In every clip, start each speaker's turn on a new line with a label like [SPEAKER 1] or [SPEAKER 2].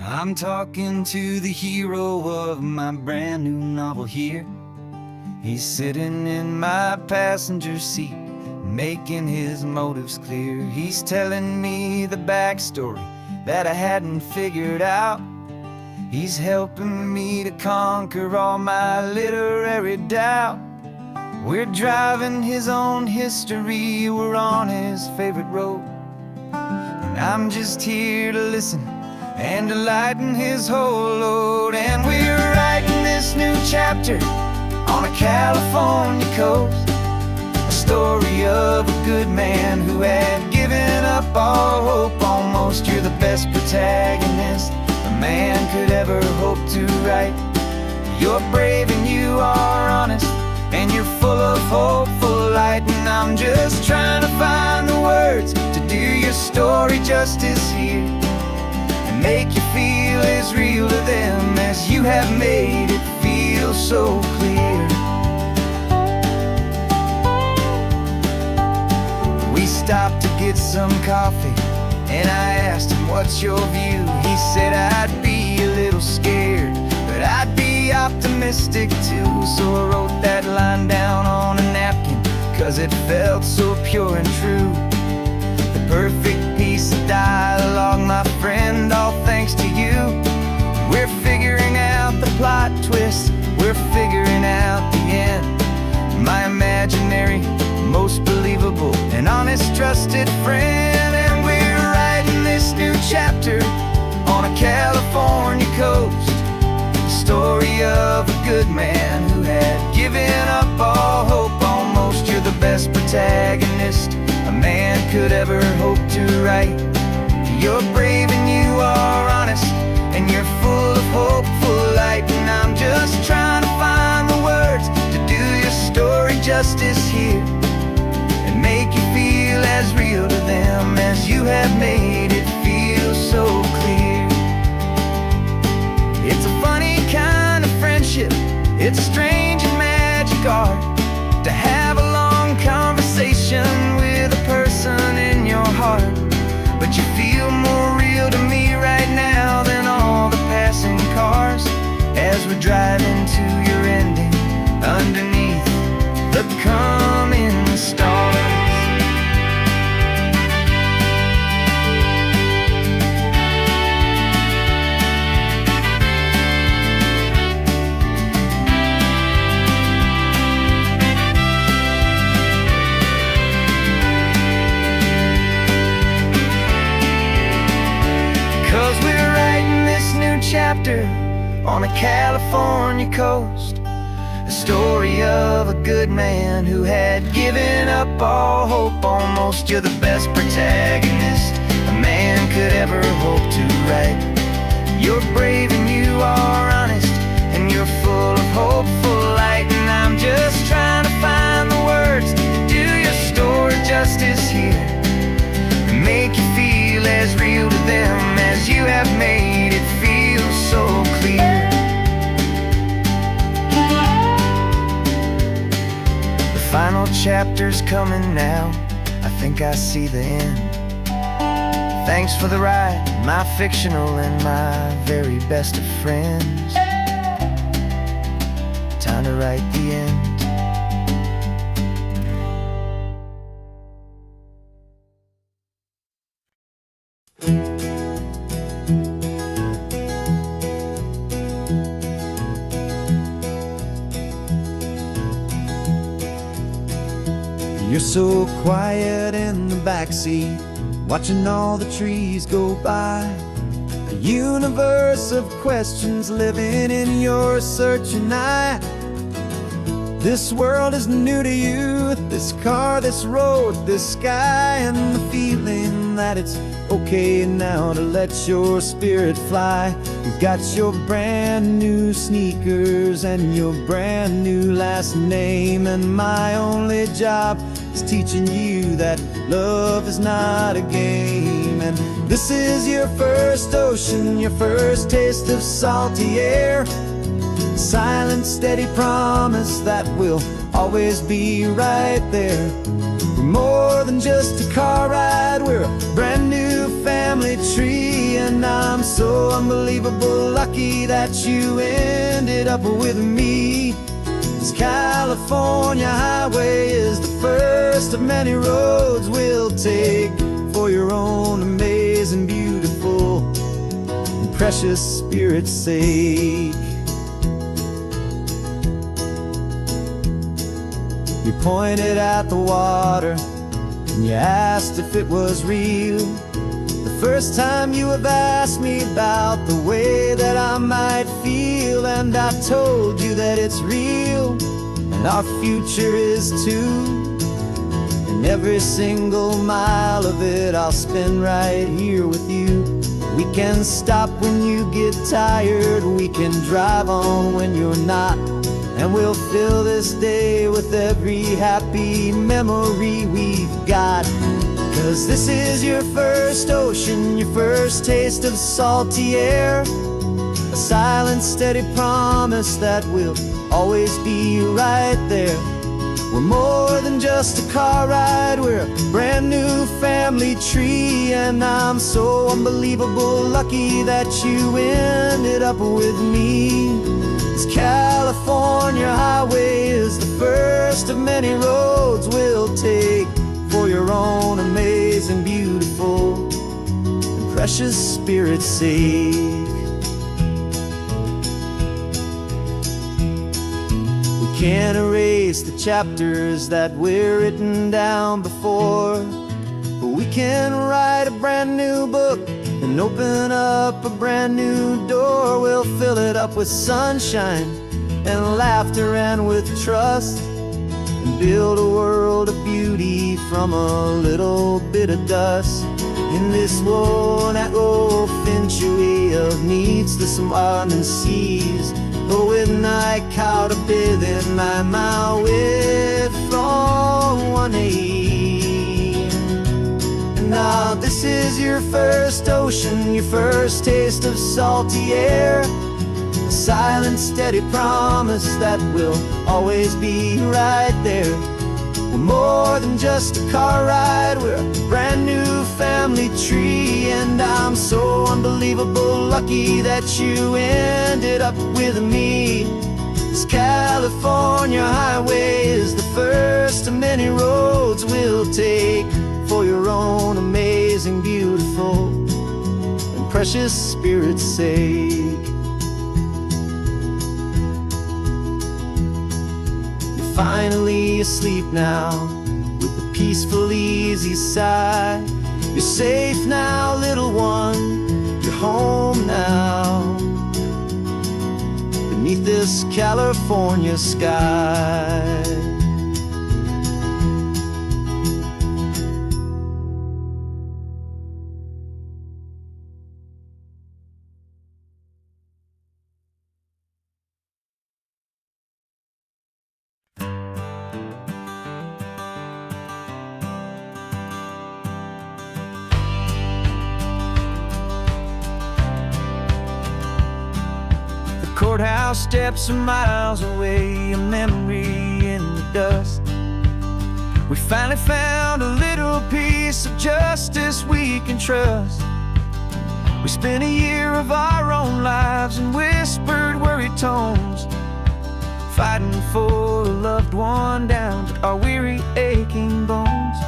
[SPEAKER 1] I'm talking to the hero of my brand new novel here. He's sitting in my passenger seat, making his motives clear. He's telling me the backstory that I hadn't figured out. He's helping me to conquer all my literary doubt. We're driving his own history, we're on his favorite road, and I'm just here to listen and to lighten his whole load. And we're writing this new chapter on a California coast, a story of a good man who had given up all hope almost. You're the best protagonist a man could ever hope to write. You're brave and you are honest, and you're full of hopeful light. And I'm just trying to find the words to do your story justice here, and make you feel as real to them as you have made it feel so clear. We stopped to get some coffee, and I asked him, what's your view? He said, I'd be a little scared, but I'd be optimistic too. So I wrote that line down on a napkin, 'cause it felt so pure and true. The perfect piece of dialogue, my friend, all thanks to you. We're figuring out the plot twist, we're figuring out the end. My imaginary, most believable and honest trusted friend. And we're writing this new chapter on a California coast, the story of a good man who had given up all hope almost. You're the best protagonist a man could ever hope to write. You're brave and you are honest, and you're full of hopeful light. And I'm just trying to find the words to do your story justice here, and make you feel as real to them as you have made it feel so clear. It's a funny kind of friendship, it's strange and magic art to have a long conversation with a person in your heart. But you feel more real to me right now than all the passing cars, as we're driving to your ending underneath the coming stars. 'Cause we're writing this new chapter on a California coast, a story of a good man who had given up all hope almost. You're the best protagonist a man could ever hope to write. You're brave and you are honest, and you're full of hopeful light. And I'm just trying to find the words to do your story justice here, and make you feel as real to them as you have made it feel so clear. The final chapter's coming now, I think I see the end. Thanks for the ride, my fictional and my very best of friends. Time to write the end.
[SPEAKER 2] You're so quiet in the backseat, watching all the trees go by. A universe of questions living in your searching eye. This world is new to you, this car, this road, this sky, and the feeling that it's okay now to let your spirit fly. You've got your brand new sneakers and your brand new last name, and my only job is teaching you that love is not a game. And this is your first ocean, your first taste of salty air, silent, steady promise that we'll always be right there. We're more than just a car ride, we're a brand new family tree, and I'm so unbelievable lucky that you ended up with me. This California highway is the first of many roads we'll take for your own amazing, beautiful, and precious spirit's sake. You pointed at the water and you asked if it was real. The first time you have asked me about the way that I might feel, and I told you that it's real and our future is too. And every single mile of it I'll spend right here with you. We can stop when you get tired, we can drive on when you're not, and we'll fill this day with every happy memory we've got. 'Cause this is your first ocean, your first taste of salty air, a silent, steady promise that we'll always be right there. We're more than just a car ride, we're a brand new family tree, and I'm so unbelievable lucky that you ended up with me. This California highway is the first of many roads we'll take for your own amazing, beautiful, and precious spirit's sake. We can't erase the chapters that were written down before, but we can write a brand new book and open up a brand new door. We'll fill it up with sunshine and laughter and with trust, and build a world of beauty from a little bit of dust. In this world that finchuí of needs the summer seas, but with night caught a bit in my way from one aim. And now this is your first ocean, your first taste of salty air, a silent, steady promise that we'll always be right there. We're more than just a car ride, we're a brand new family tree, and I'm so unbelievable lucky that you ended up with me. This California highway is the first of many roads we'll take for your own amazing, beautiful, and precious spirit's sake. Finally asleep now, with a peaceful, easy sigh. You're safe now, little one, you're home now, beneath this California sky.
[SPEAKER 1] Courthouse steps are miles away, a memory in the dust. We finally found a little piece of justice we can trust. We spent a year of our own lives in whispered, worried tones, fighting for a loved one down to our weary, aching bones.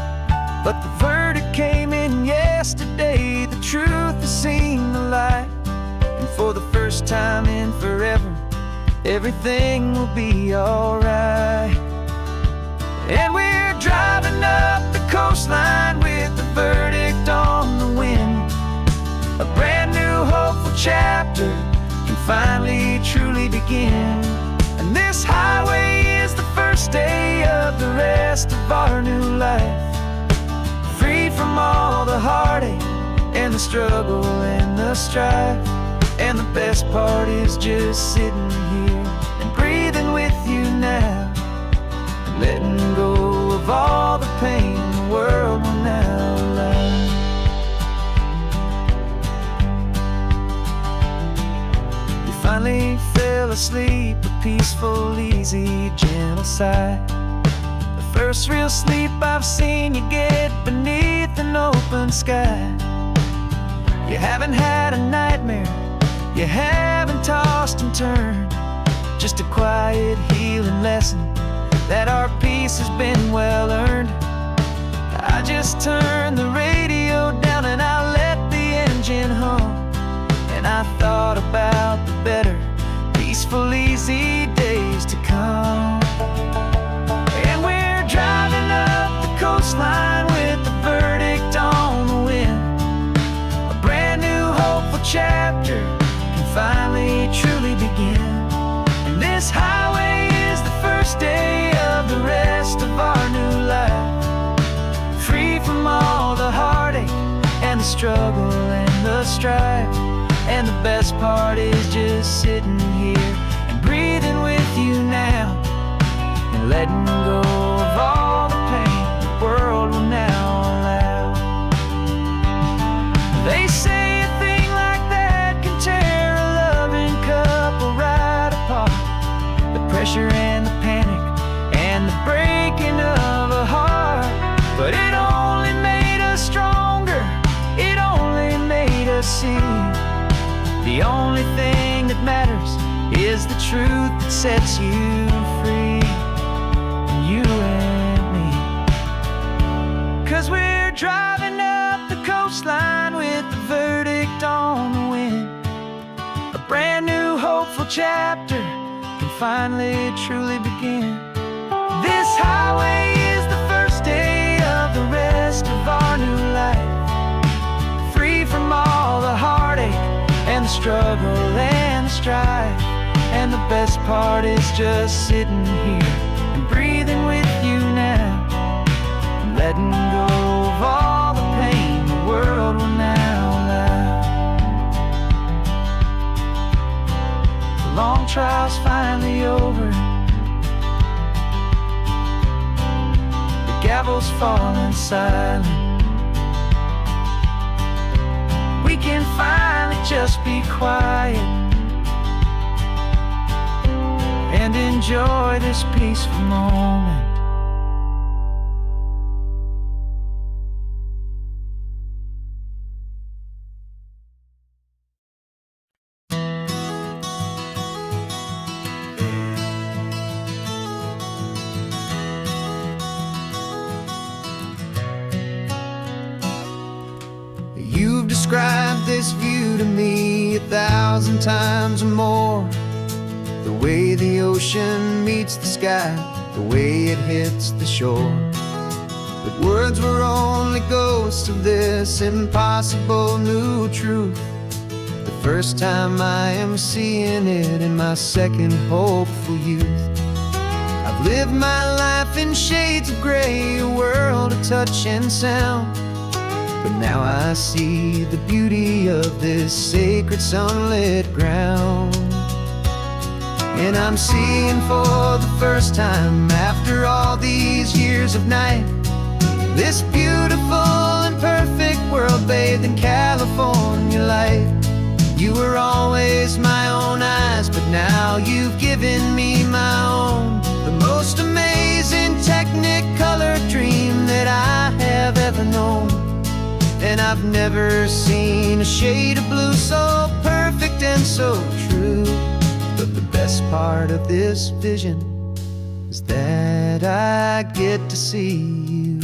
[SPEAKER 1] But the verdict came in yesterday, the truth has seen the light. And for the first time in forever, everything will be alright. And we're driving up the coastline with the verdict on the wind. A brand new hopeful chapter can finally truly begin. And this highway is the first day of the rest of our new life, freed from all the heartache and the struggle and the strife. And the best part is just sitting here and breathing with you now, and letting go of all the pain the world will now allow. You finally fell asleep, a peaceful, easy, gentle sigh. The first real sleep I've seen you get beneath an open sky. You haven't had a nightmare You haven't tossed and turned, just a quiet healing lesson that our peace has been well earned. I just turned the radio down and I let the engine hum, and I thought about the better, peaceful, easy days to come. And we're driving up the coastline with the verdict on the wind. A brand new hopeful chapter can finally truly begin. And this highway is the first day of the rest of our new life, free from all the heartache and the struggle and the strife. And the best part is just sitting here and breathing with you now, and letting go of all the pain the world will now allow. They say a thing like that can tear a loving couple right apart. The pressure and the panic and the breaking of a heart. But it only made us stronger, it only made us see the only thing that matters is the truth that sets you free, you and me. 'Cause we're driving up the coastline with the verdict on the wind. A brand new hopeful chapter can finally truly begin. This highway is the first day of the rest of our new life, free from all the heartache and the struggle and the strife. And the best part is just sitting here and breathing with you now, and letting go of all the pain the world will now allow. The long trial's finally over, the gavel's falling silent. We can finally just be quiet and enjoy this peaceful moment. You've described this view to me 1,000 times or more. The way the ocean meets the sky, the way it hits the shore. But words were only ghosts of this impossible new truth. The first time I am seeing it in my second hopeful youth. I've lived my life in shades of gray, a world of touch and sound. But now I see the beauty of this sacred sunlit ground. And I'm seeing for the first time, after all these years of night, this beautiful and perfect world bathed in California light. You were always my own eyes, but now you've given me my own. The most amazing technicolor dream that I have ever known. And I've never seen a shade of blue so perfect and so true. But the best part of this vision is that I get to see you.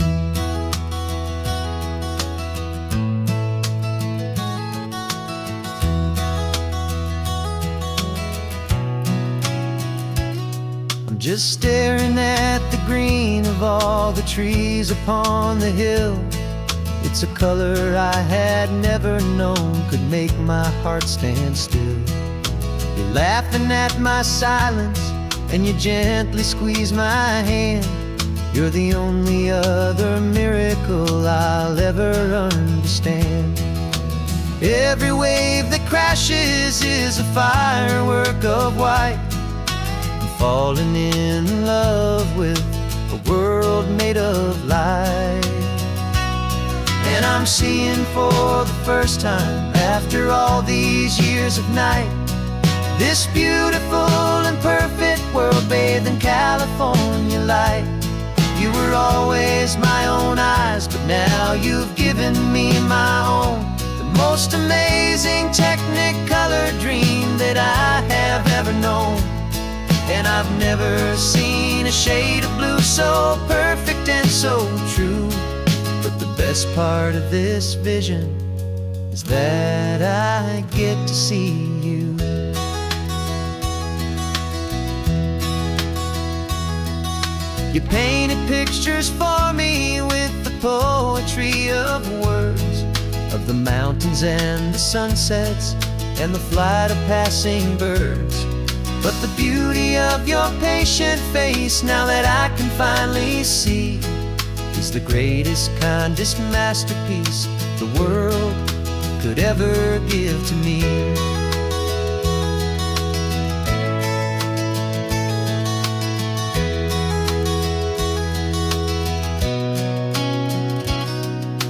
[SPEAKER 1] I'm just staring at the green of all the trees upon the hill. It's a color I had never known could make my heart stand still. You're laughing at my silence, and you gently squeeze my hand. You're the only other miracle I'll ever understand. Every wave that crashes is a firework of white. I'm falling in love with a world made of light. And I'm seeing for the first time, after all these years of night, this beautiful and perfect world bathed in California light. You were always my own eyes, but now you've given me my own. The most amazing technicolor dream that I have ever known. And I've never seen a shade of blue so perfect and so true. But the best part of this vision is that I get to see you. You painted pictures for me with the poetry of words, of the mountains and the sunsets and the flight of passing birds. But the beauty of your patient face, now that I can finally see, is the greatest, kindest masterpiece the world could ever give to me.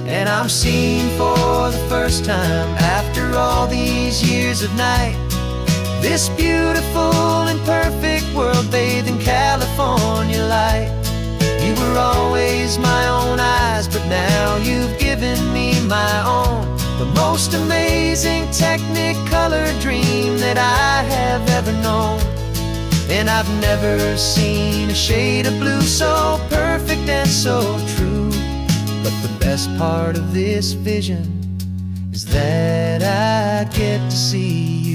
[SPEAKER 1] And I'm seeing for the first time, after all these years of night, this beautiful and perfect world bathed in California light. You were always my own eyes, but now you've given me my own, the most amazing technicolor dream that I have ever known. And I've never seen a shade of blue so perfect and so true. But the best part of this vision is that I get to see you.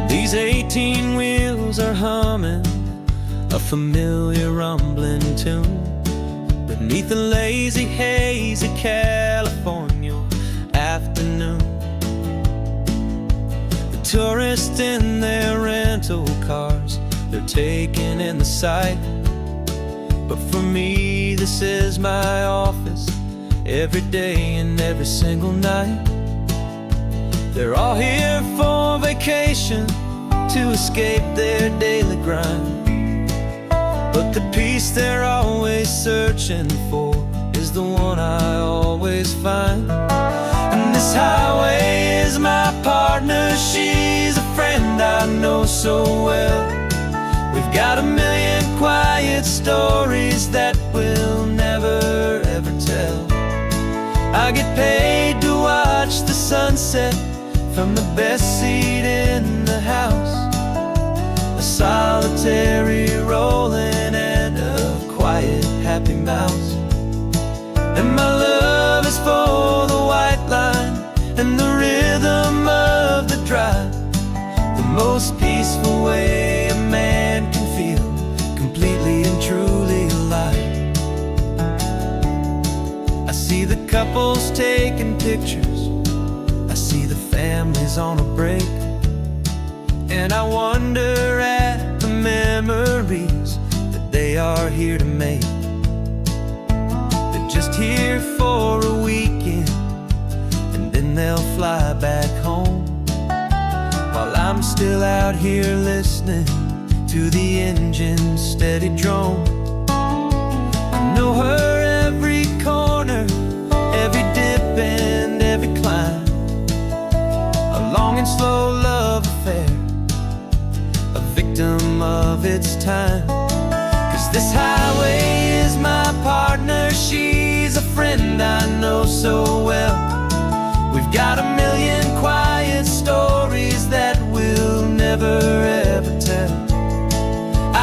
[SPEAKER 2] These 18 wheels are humming a familiar rumbling tune beneath the lazy haze of California afternoon. The tourists in their rental cars, they're taking in the sight. But for me, this is my office, every day and every single night. They're all here for vacation, to escape their daily grind. But the peace they're always searching for is the one I always find. And this highway is my partner, she's a friend I know so well. We've got a million quiet stories that we'll never ever tell. I get paid to watch the sunset from the best seat in the house, a solitary rolling and a quiet happy mouse. And my love is for the white line and the rhythm of the drive, the most peaceful way a man can feel completely and truly alive. I see the couples taking pictures, I see the families on a break, and I wonder at the memories that they are here to make. They're just here for a weekend, and then they'll fly back home, while I'm still out here listening to the engine's steady drone. I know her every corner, every dip and every climb, a long and slow love affair, a victim of its time. 'Cause this highway is my partner, she's a friend I know so well. We've got a million quiet stories that we'll never ever tell.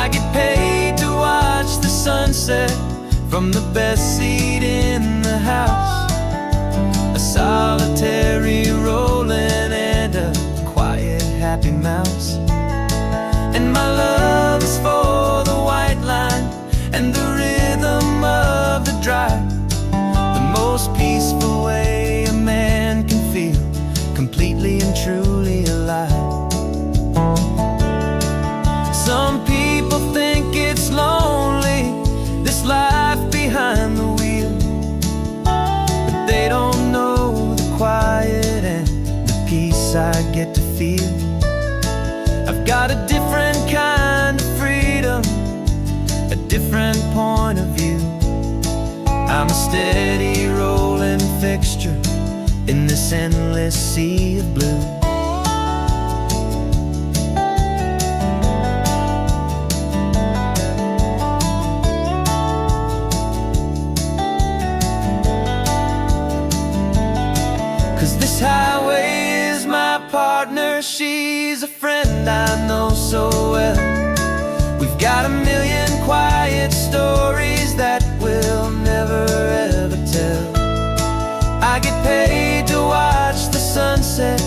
[SPEAKER 2] I get paid to watch the sunset from the best seat in the house, a solitary rolling and a quiet happy mouse. And my love is for the white line and the rhythm of the drive, the most peaceful way a man can feel completely and truly alive. Some people think it's lonely, this life behind the wheel, but they don't know the quiet and the peace I get to feel. I've
[SPEAKER 1] got a different kind of freedom, a different point of view. I'm a steady rolling fixture in this endless sea of blue. 'Cause this highway is my partner, she's a friend I know so well. We've got a million quiet stories that we'll never ever tell. I get paid to watch the sunset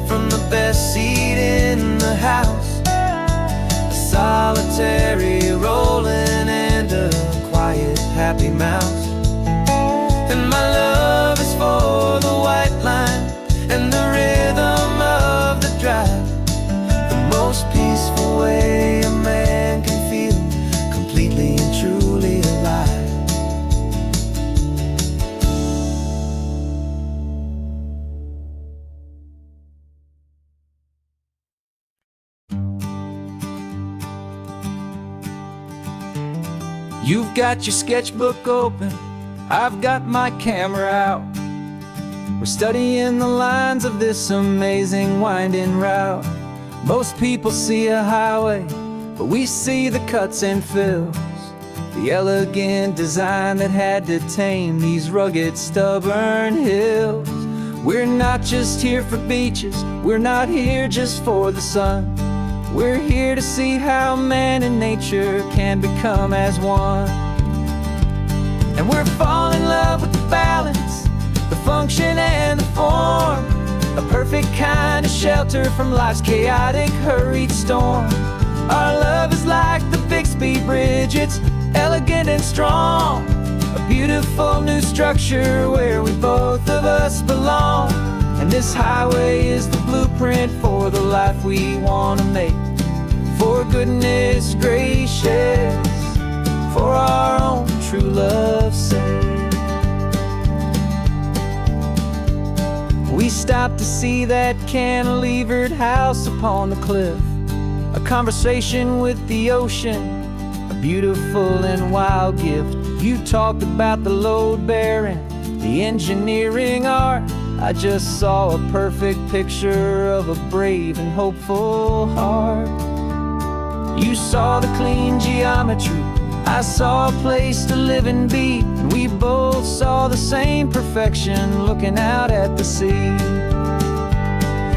[SPEAKER 1] from the best seat in the house. A solitary rolling and a quiet happy mouse. And my love is for the white line and the rhythm of the drive. The most peaceful way a man can feel completely and truly alive. You've got your sketchbook open, I've got my camera out. We're studying the lines of this amazing winding route. Most people see a highway, but we see the cuts and fills, the elegant design that had to tame these rugged, stubborn hills. We're not just here for beaches, we're not here just for the sun. We're here to see how man and nature can become as one. And we're falling in love with the balance, the function and the form, a perfect kind of shelter from life's chaotic, hurried storm. Our love is like the Bixby Bridge, it's elegant and strong, a beautiful new structure where we both of us belong. And this highway is the blueprint for the life we want to make. For goodness gracious, for our own true love's sake. We stopped to see that cantilevered house upon the cliff, a conversation with the ocean, a beautiful and wild gift. You talked about the load bearing, the engineering art. I just saw a perfect picture of a brave and hopeful heart. You saw the clean geometry, I saw a place to live and be, and we both saw the same perfection looking out at the sea.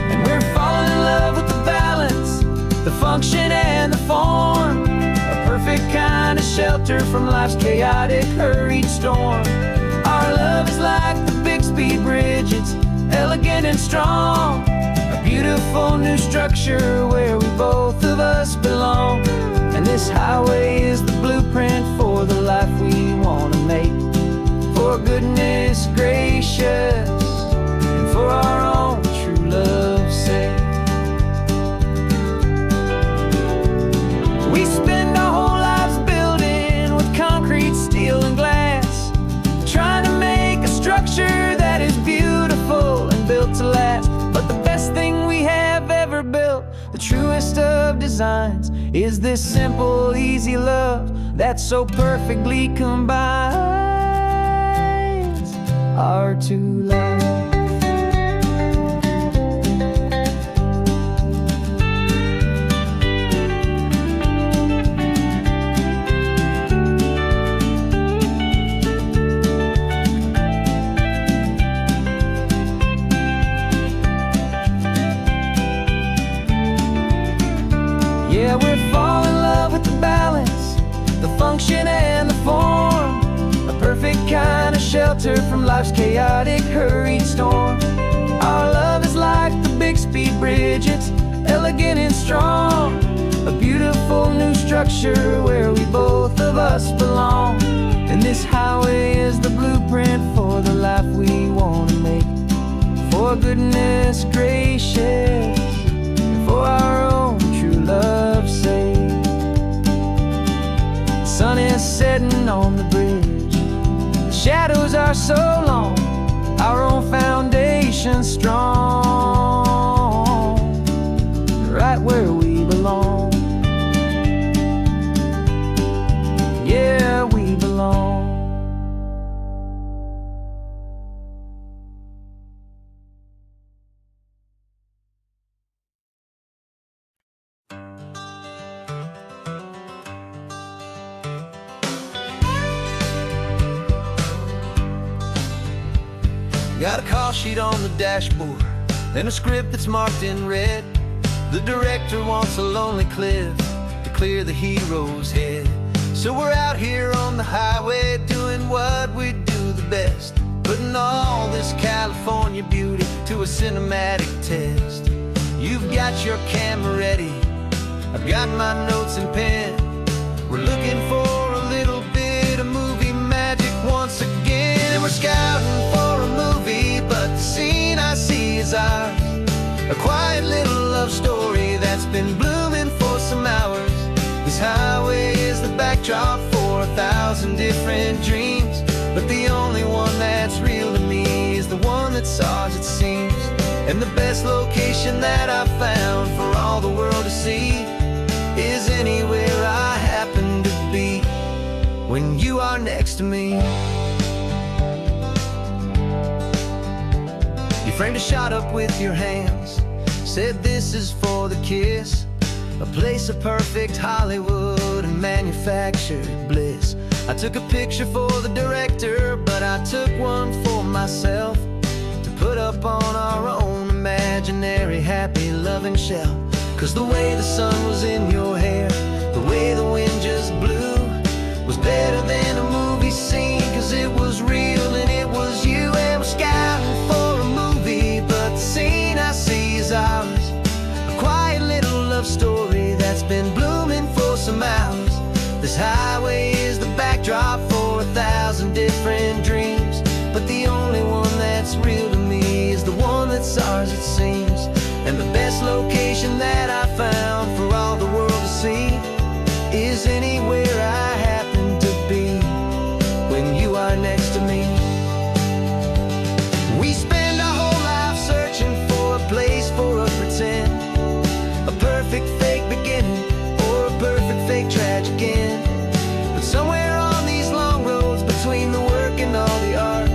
[SPEAKER 1] And we're falling in love with the balance, the function and the form, a perfect kind of shelter from life's chaotic, hurried storm. Our love is like the Bixby Bridge, it's elegant and strong, a beautiful new structure where we both of us belong. And this highway is the blueprint for the life we want to make. For goodness gracious, and for our own true love's sake. We spend our whole lives building with concrete, steel, and glass, trying to make a structure that is beautiful and built to last. But the best thing we have ever built, the truest of designs, is this simple, easy love that so perfectly combines our two lives. Yeah, we're falling in love with the balance, the function and the form, a perfect kind of shelter from life's chaotic, hurried storm. Our love is like the Bixby Bridge, it's elegant and strong, a beautiful new structure where we both of us belong. And this highway is the blueprint for the life we want to make. For goodness gracious, and for our own true love's sake. The sun is setting on the bridge, the shadows are so long, our own foundation strong, right where we belong. Got a call sheet on the dashboard and a script that's marked in red. The director wants a lonely cliff to clear the hero's head. So we're out here on the highway doing what we do the best, putting all this California beauty to a cinematic test. You've got your camera ready, I've got my notes and pen. We're looking for a little bit of movie magic once again. And we're scouting for a movie, but the scene I see is ours. A quiet little love story that's been blooming for some hours. This highway is the backdrop for 1,000 different dreams, but the only one that's real to me is the one that's ours, it seems. And the best location that I've found for all the world to see is anywhere I happen to be when you are next to me. You framed a shot up with your hands, said this is for the kiss, a place of perfect Hollywood and manufactured bliss. I took a picture for the director, but I took one for myself to put up on our own imaginary happy loving shelf. Cause the way the sun was in your hair, the way the wind just blew, was better than a movie scene. Cause it was real and it was you. And we're scouting for a movie, but the scene I see is ours. A quiet little love story that's been blooming for some hours. This highway is the backdrop for 1,000 different dreams, but the only one that's real to me is the one that's ours, it seems. And the best location that I found for all the world to see is anywhere I happen to be when you are next to me. We spend our whole life searching for a place for a pretend, a perfect fake beginning or a perfect fake tragic end. But somewhere on these long roads between the work and all the art,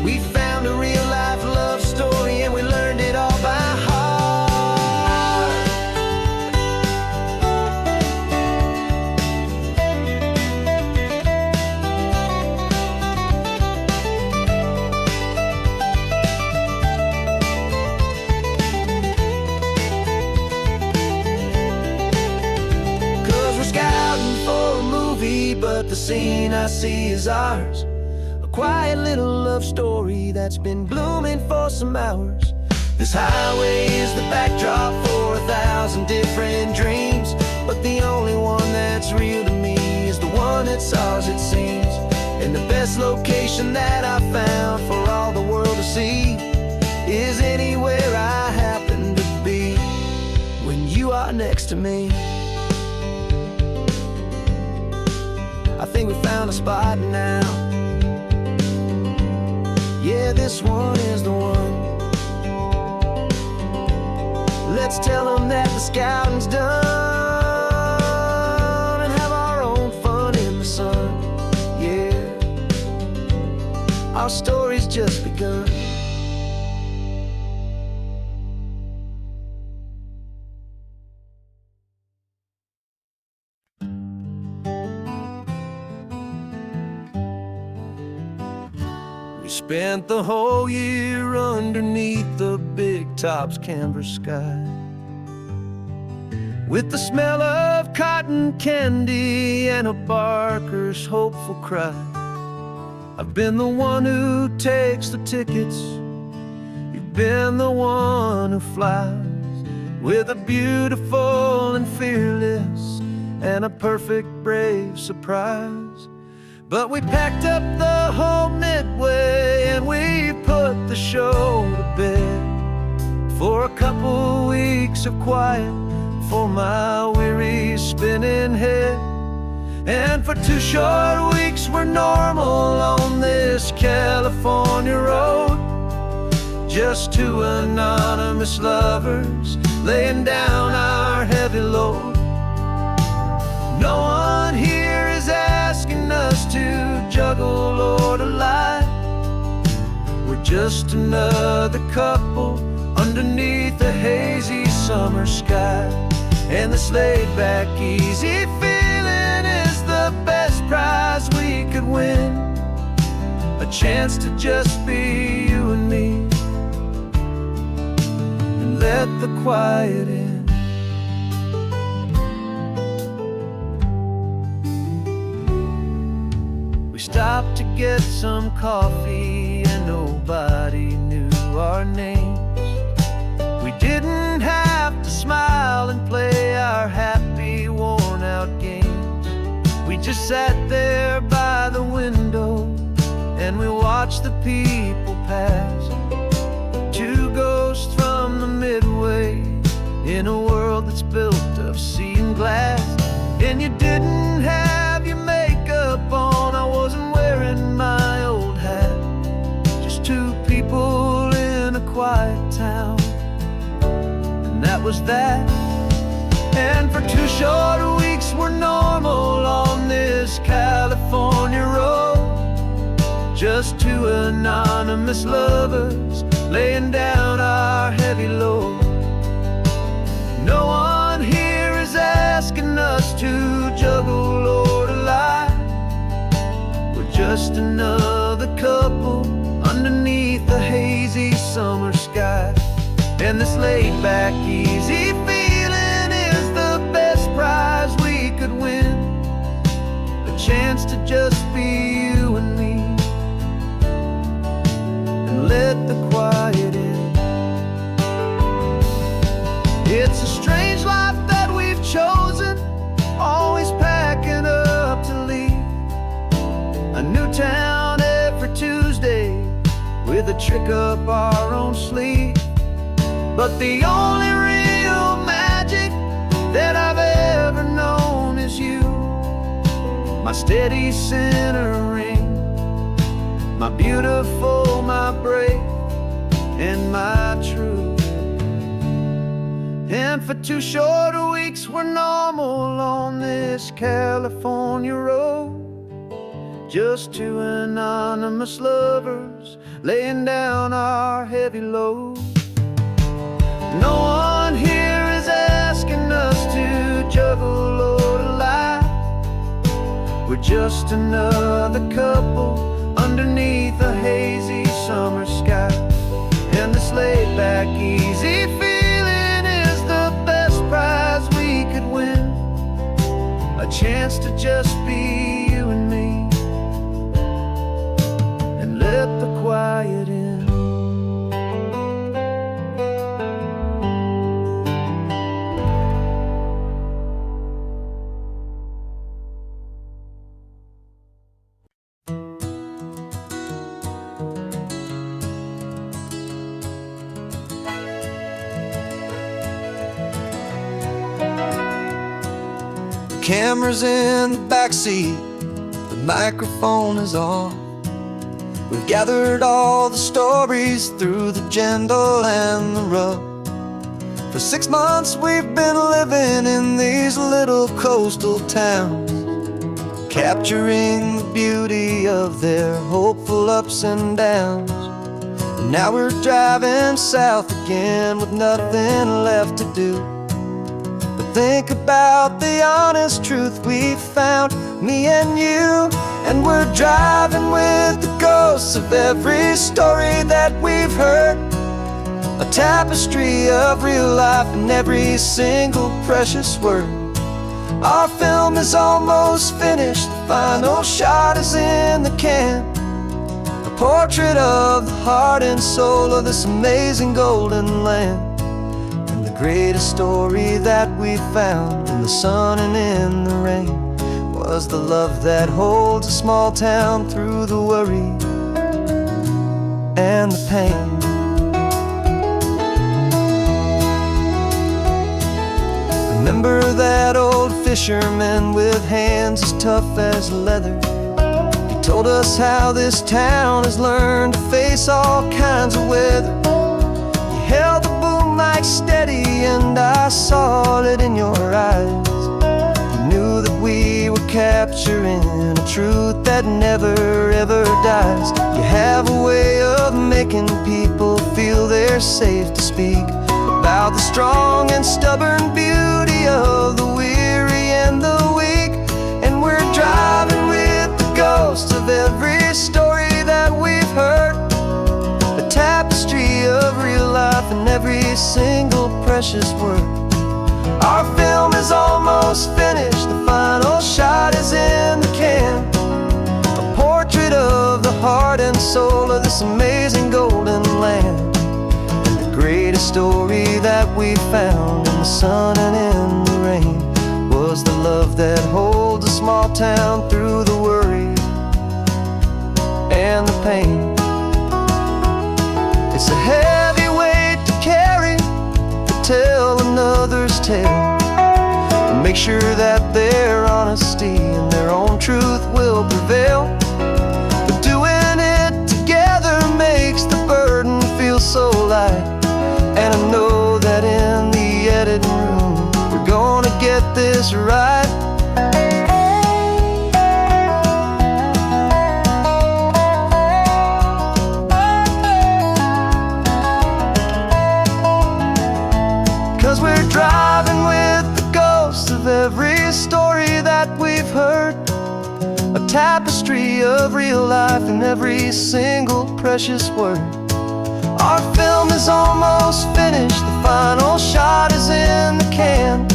[SPEAKER 1] we found a real life love story and we learned it all by heart. But the scene I see is ours. A quiet little love story that's been blooming for some hours. This highway is the backdrop for 1,000 different dreams, but the only one that's real to me is the one that's ours, it seems. And the best location that I found for all the world to see is anywhere I happen to be when you are next to me. I think we found a spot now. Yeah, this one is the one. Let's tell them that the scouting's done and have our own fun in the sun. Yeah, our story's just begun. Spent the whole year underneath the big top's canvas sky, with the smell of cotton candy and a barker's hopeful cry. I've been the one who takes the tickets, you've been the one who flies, with a beautiful and fearless and a perfect brave surprise. But we packed up the whole Midway and we put the show to bed for a couple weeks of quiet for my weary spinning head. And for 2 short weeks we're normal on this California road, just 2 anonymous lovers laying down our heavy load. No one here is asking us to juggle or to lie. We're just another couple underneath a hazy summer sky. And this laid-back, easy feeling is the best prize we could win, a chance to just be you and me. let the quiet in. We stopped to get some coffee and nobody knew our names. We didn't have to smile and play our happy, worn-out games. We just sat there by the window and we watched the people pass. Two ghosts from the Midway in a world that's built of sea and glass. And you didn't have your makeup on, I wasn't wearing my old hat. Just two people in a quiet town, and that was that. And for 2 short weeks we're normal on this California road. Just two anonymous lovers laying down our heavy load. No one here is asking us to juggle or to lie. We're just another couple underneath the hazy summer sky. And this laid-back, easy feeling is the best prize we could win. A chance to just be you and me, and let the quiet in. It's a strange life that we've chosen, always packing up to leave. A new town every Tuesday with a trick up our own sleeve. But the only real magic that I've ever known is you, my steady centering, my beautiful, my brave, and my true. And for 2 short weeks we're normal on this California road. Just two anonymous lovers laying down our heavy load. No one here is asking us to juggle or to lie. We're just another couple underneath a hazy summer sky. And this laid-back, easy feeling is the best prize we could win. A chance to just be you and me, and let the quiet in.
[SPEAKER 2] Camera's in the backseat, the microphone is on. We've gathered all the stories through the gentle and the rough. For 6 months we've been living in these little coastal towns, capturing the beauty of their hopeful ups and downs. And now we're driving south again with nothing left to do. Think about the honest truth we found, me and you. And we're driving with the ghosts of every story that we've heard, a tapestry of real life in every single precious word. Our film is almost finished, the final shot is in the can, a portrait of the heart and soul of this amazing golden land. Greatest story that we found in the sun and in the rain was the love that holds a small town through the worry and the pain. Remember that old fisherman with hands as tough as leather? He told us how this town has learned to face all kinds of weather. You held the boom mic steady and I saw it in your eyes. You knew that we were capturing a truth that never ever dies. You have a way of making people feel they're safe to speak about the strong and stubborn beauty of the weary and the weak. And we're driving with the ghosts of every story that we've heard, a tapestry of real life in every every single precious word. Our film is almost finished, the final shot is in the can. A portrait of the heart and soul of this amazing golden land. And the greatest story that we found in the sun and in the rain was the love that holds a small town through the worry and the pain. It's a heavy weight to carry, to tell another's tale, and make sure that their honesty and their own truth will prevail. But doing it together makes the burden feel so light. And I know that in the editing room we're gonna get this right. 'Cause we're driving with the ghosts of every story that we've heard, a tapestry of real life in every single precious word. Our film is almost finished, the final shot is in the can.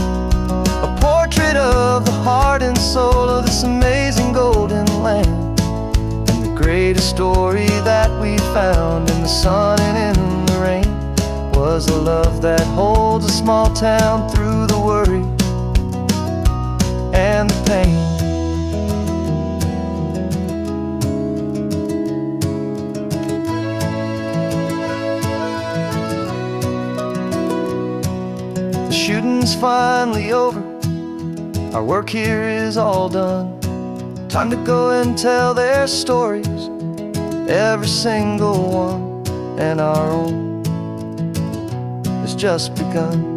[SPEAKER 2] A portrait of the heart and soul of this amazing golden land. And the greatest story that we found in the sun and in the rain was a love that holds a small town through the worry and the pain. The shooting's finally over, our work here is all done. Time to go and tell their stories, every single one, and our own has just begun.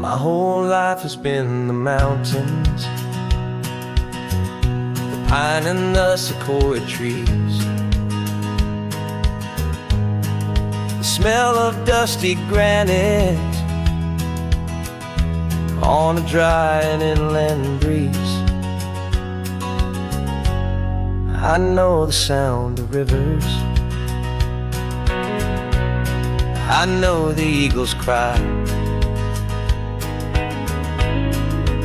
[SPEAKER 2] My whole life has been the mountains, the pine and the sequoia trees, the smell of dusty granite on a dry and inland breeze. I know the sound of rivers, I know the eagles cry,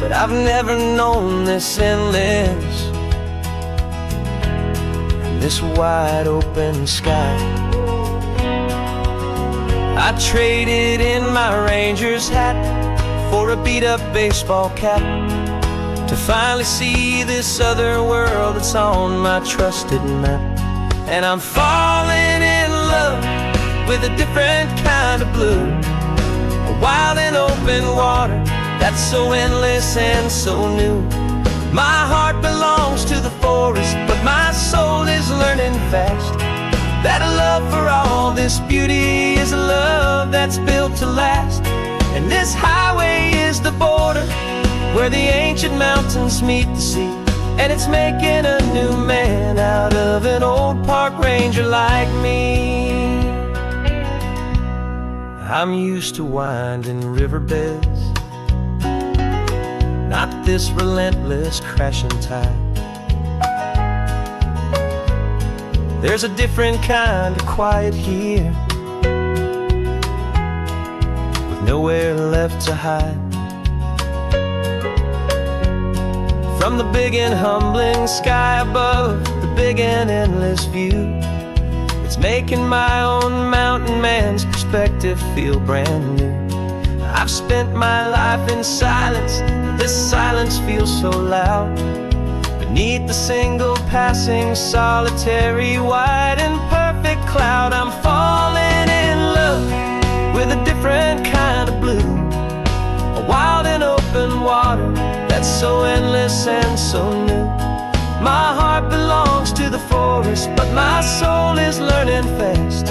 [SPEAKER 2] but I've never known this endless and this wide open sky. I traded in my Ranger's hat for a beat-up baseball cap to finally see this other world that's on my trusted map. And I'm falling in love with a different kind of blue, a wild and open water that's so endless and so new. My heart belongs to the forest, but my soul is learning fast that a love for all this beauty is a love that's built to last. And this highway is the border where the ancient mountains meet the sea, and it's making a new man out of an old park ranger like me. I'm used to winding riverbeds, not this relentless crashing tide. There's a different kind of quiet here, with nowhere left to hide. From the big and humbling sky above, the big and endless view, it's making my own mountain man's perspective feel brand new. I've spent my life in silence, this silence feels so loud. Beneath the single passing solitary white and perfect cloud, I'm falling in love with a different kind of blue, a wild and open water that's so endless and so new. My heart belongs to the forest, but my soul is learning fast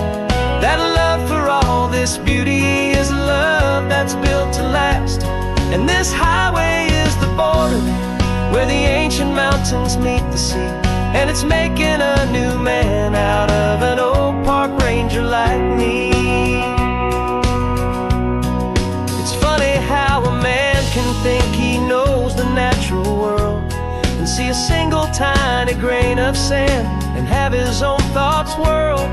[SPEAKER 2] that love for all this beauty is love that's built to last.
[SPEAKER 1] And this highway is the border where the ancient mountains meet the sea. And it's making a new man out of an old park ranger like me. It's funny how a man can think he knows the natural world and see a single tiny grain of sand and have his own thoughts whirled.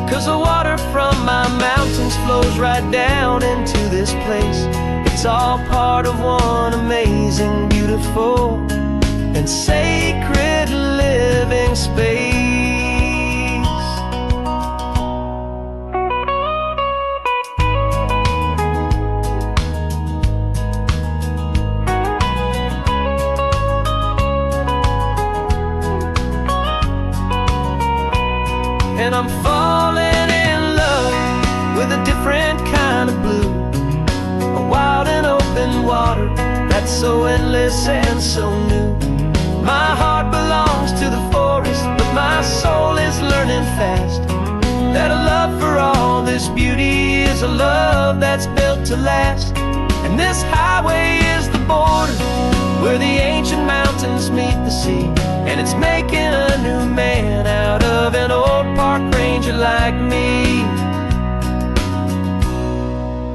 [SPEAKER 1] 'Cause the water from my mountains flows right down into this place. It's all part of one amazing, beautiful, and sacred living space. And I'm falling in love with a different kind of blue, a wild and open water that's so endless and so new. My heart belongs to the forest, but my soul is learning fast that a love for all this beauty is a love that's built to last. And this highway is the border where the ancient mountains meet the sea. And it's making a new man out of an old park ranger like me.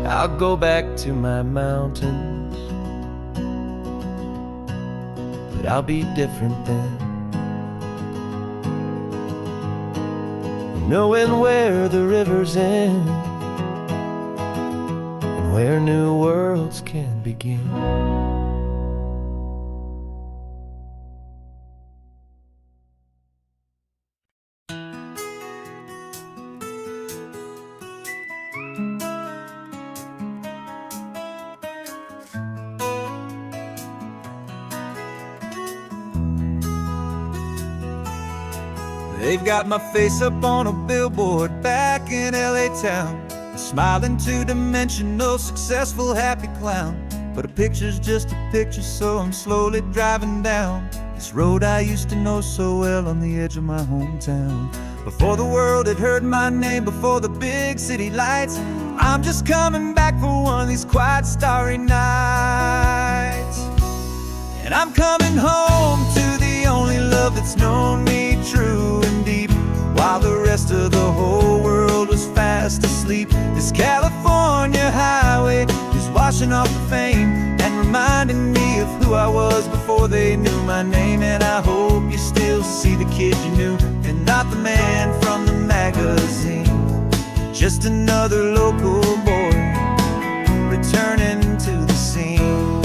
[SPEAKER 1] I'll go back to my mountains, but I'll be different then, knowing where the rivers end and where new worlds can begin.
[SPEAKER 2] They've got my face up on a billboard back in LA town, smiling two-dimensional, successful, happy clown. But a picture's just a picture, so I'm slowly driving down this road I used to know so well on the edge of my hometown. Before the world had heard my name, before the big city lights, I'm just coming back for one of these quiet, starry nights. And I'm coming home to the only love that's known me true and deep, while the rest of the whole world was fast asleep. This California highway is washing off the fame and reminding me of who I was before they knew my name. And I hope you still see the kid you knew and not the man from the magazine. Just another local boy returning to the scene.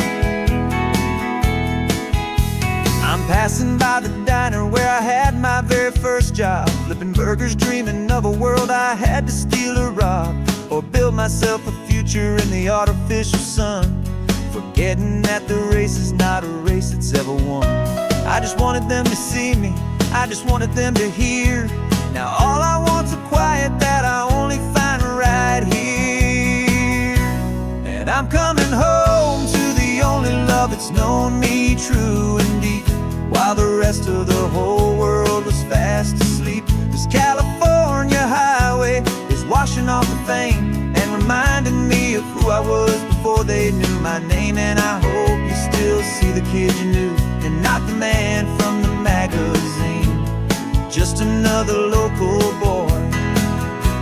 [SPEAKER 2] I'm passing by the diner where I had my very first job, flipping burgers, dreaming of a world I had to steal or rob, or build myself a future in the artificial sun, forgetting that the race is not a race that's ever won. I just wanted them to see me, I just wanted them to hear. Now all I want's a quiet that I only find right here. And I'm coming home to the only love that's known me true and deep, while the rest of the whole world was fast asleep. This California highway is washing off the fame and reminding me of who I was before they knew my name. And I hope you still see the kid you knew and not the man from the magazine. Just another local boy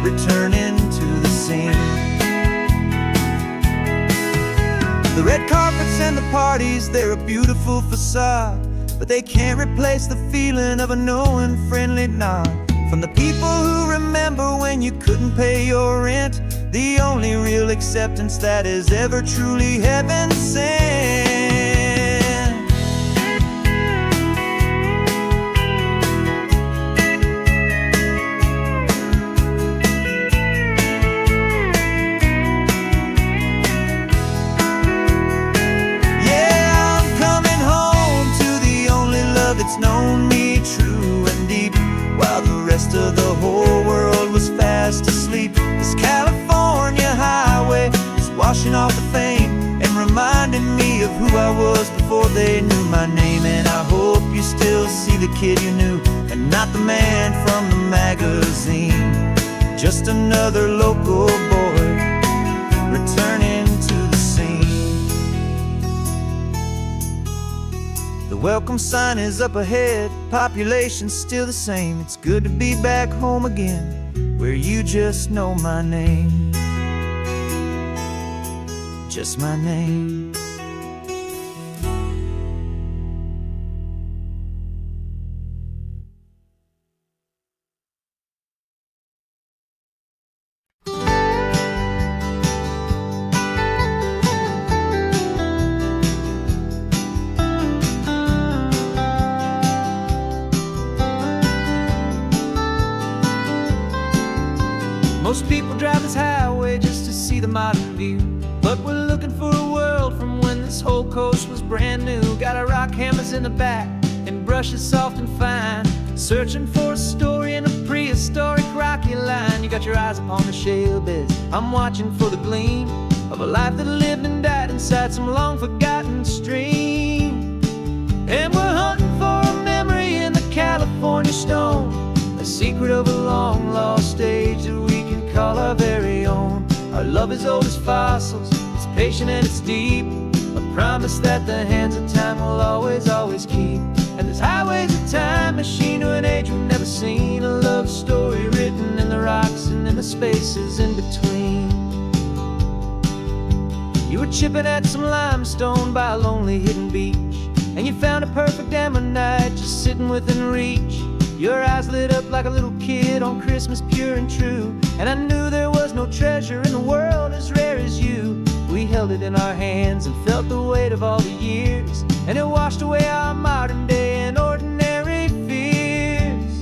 [SPEAKER 2] returning to the scene. The red carpets and the parties, they're a beautiful facade, but they can't replace the feeling of a knowing, friendly nod from the people who remember when you couldn't pay your rent, the only real acceptance that is ever truly heaven sent. It's known me true and deep, while the rest of the whole world was fast asleep. This California highway is washing off the fame and reminding me of who I was before they knew my name. And I hope you still see the kid you knew and not the man from the magazine. Just another local boy returning to the scene. welcome sign is up ahead, population's still the same. It's good to be back home again, where you just know my name. Just my name.
[SPEAKER 1] Most people drive this highway just to see the modern view, but we're looking for a world from when this whole coast was brand new. Got our rock hammers in the back and brushes soft and fine, searching for a story in a prehistoric rocky line. You got your eyes upon the shale beds, I'm watching for the gleam of a life that lived and died inside some long forgotten stream. And we're hunting for a memory in the California stone, a secret of a long lost age that we can call our very own. Our love is old as fossils, it's patient and it's deep, a promise that the hands of time will always, always keep. And this highway's a time machine to an age we've never seen, a love story written in the rocks and in the spaces in between. You were chipping at some limestone by a lonely hidden beach, and you found a perfect ammonite just sitting within reach. Your eyes lit up like a little kid on Christmas, pure and true, and I knew there was no treasure in the world as rare as you. We held it in our hands and felt the weight of all the years, and it washed away our modern day and ordinary fears.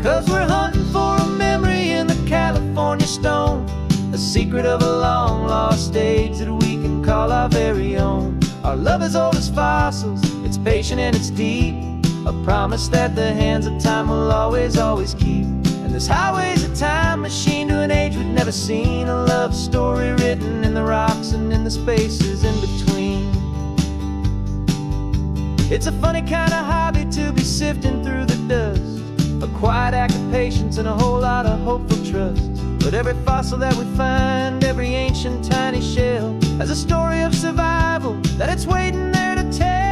[SPEAKER 1] 'Cause we're hunting for a memory in the California stone, a secret of a long lost age that we can call our very own. Our love is old as fossils, it's patient and it's deep, a promise that the hands of time will always, always keep. And this highway's a time machine to an age we've never seen, a love story written in the rocks and in the spaces in between. It's a funny kind of hobby to be sifting through the dust, a quiet act of patience and a whole lot of hopeful trust. But every fossil that we find, every ancient tiny shell, has a story of survival that it's waiting there to tell.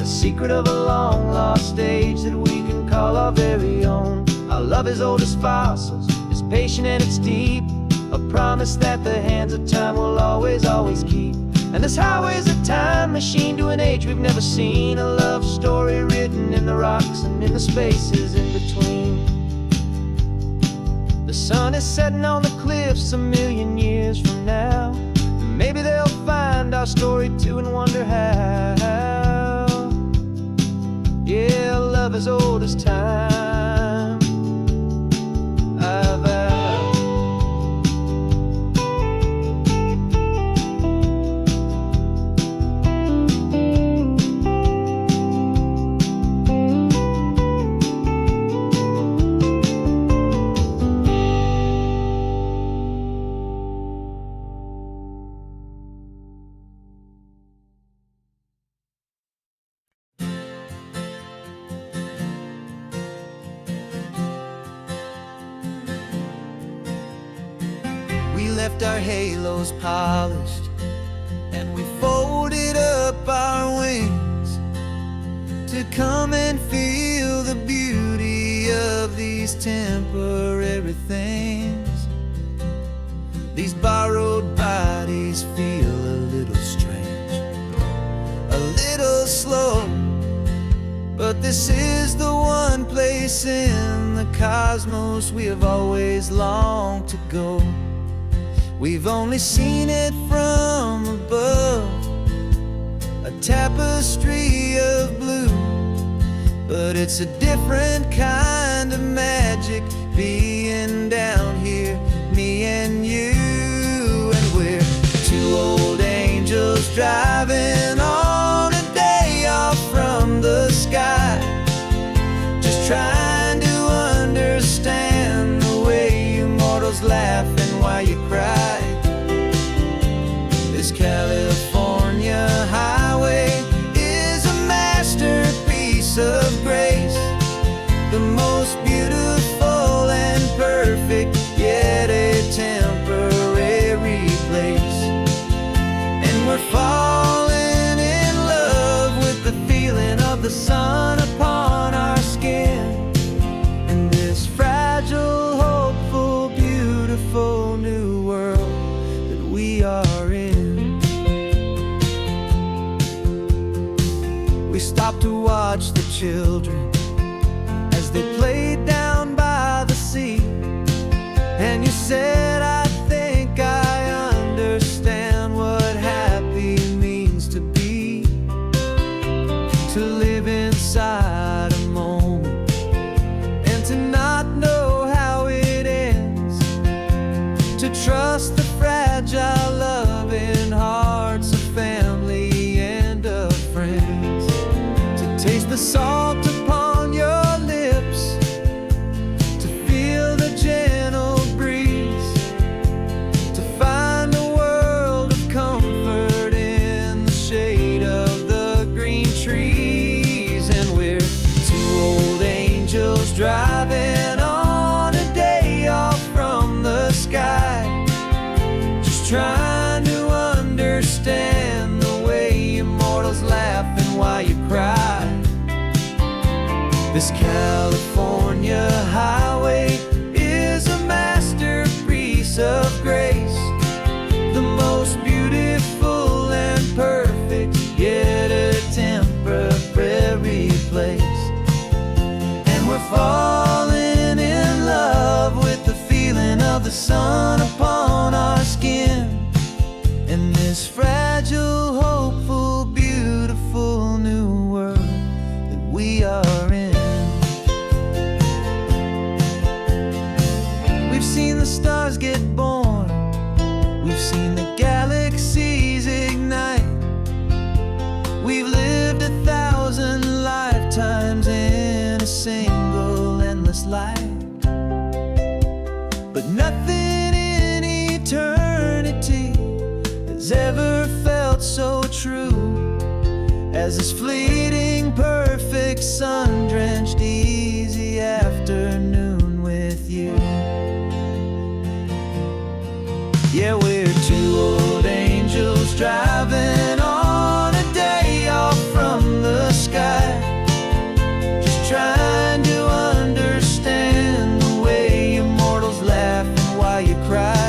[SPEAKER 1] Secret of a long lost age that we can call our very own. Our love is old as fossils, it's patient and it's deep, a promise that the hands of time will always, always keep. And this highway's a time machine to an age we've never seen, a love story written in the rocks and in the spaces in between. The sun is setting on the cliffs a million years from now, maybe they'll find our story too and wonder how. Yeah, love as old as time, I vow.
[SPEAKER 2] Left our halos polished, and we folded up our wings to come and feel the beauty of these temporary things. These borrowed bodies feel a little strange, a little slow, but this is the one place in the cosmos we have always longed to go. We've only seen it from above, a tapestry of blue, but it's a different kind of magic being down here, me and you. And we're two old angels driving on a day off from the sky, just trying to understand the way you mortals laugh and why you cry. This California sun upon our skin in this fragile, hopeful, beautiful new world that we are in. We stopped to watch the children as they played down by the sea, and you said, I think I understand what happy means to be, to live inside a moment and to not know how it ends, to trust the fragile loving hearts of family and of friends, to taste the salt upon your lips, to feel the gentle breeze, to find a world of comfort in the shade of the green trees. And we're two old angels driving on a day off from the sky, just trying to understand the way immortals laugh and why you cry. This California highway is a masterpiece of grace, the most beautiful and perfect, yet a temporary place. And we're falling in love with the feeling of the sun upon our skin in this fragile, hopeful, beautiful new world that we are in. We've seen the stars get born, we've seen the galaxies ignite, we've lived 1,000 lifetimes in a single endless life. But nothing in eternity has ever felt so true as this fleeting, perfect, sun-drenched, easy afternoon with you. Yeah, we're two old angels driving on a day off from the sky, just trying to understand the way immortals laugh and why you cry.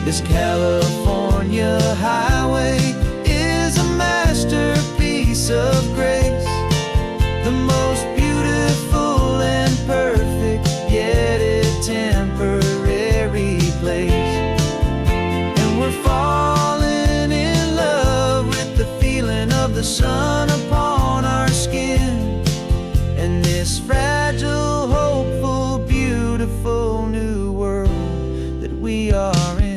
[SPEAKER 2] This California highway is a masterpiece of grace, the most beautiful and perfect, yet a temporary place. And we're falling in love with the feeling of the sun upon our skin in this fragile, hopeful, beautiful new world that we are in.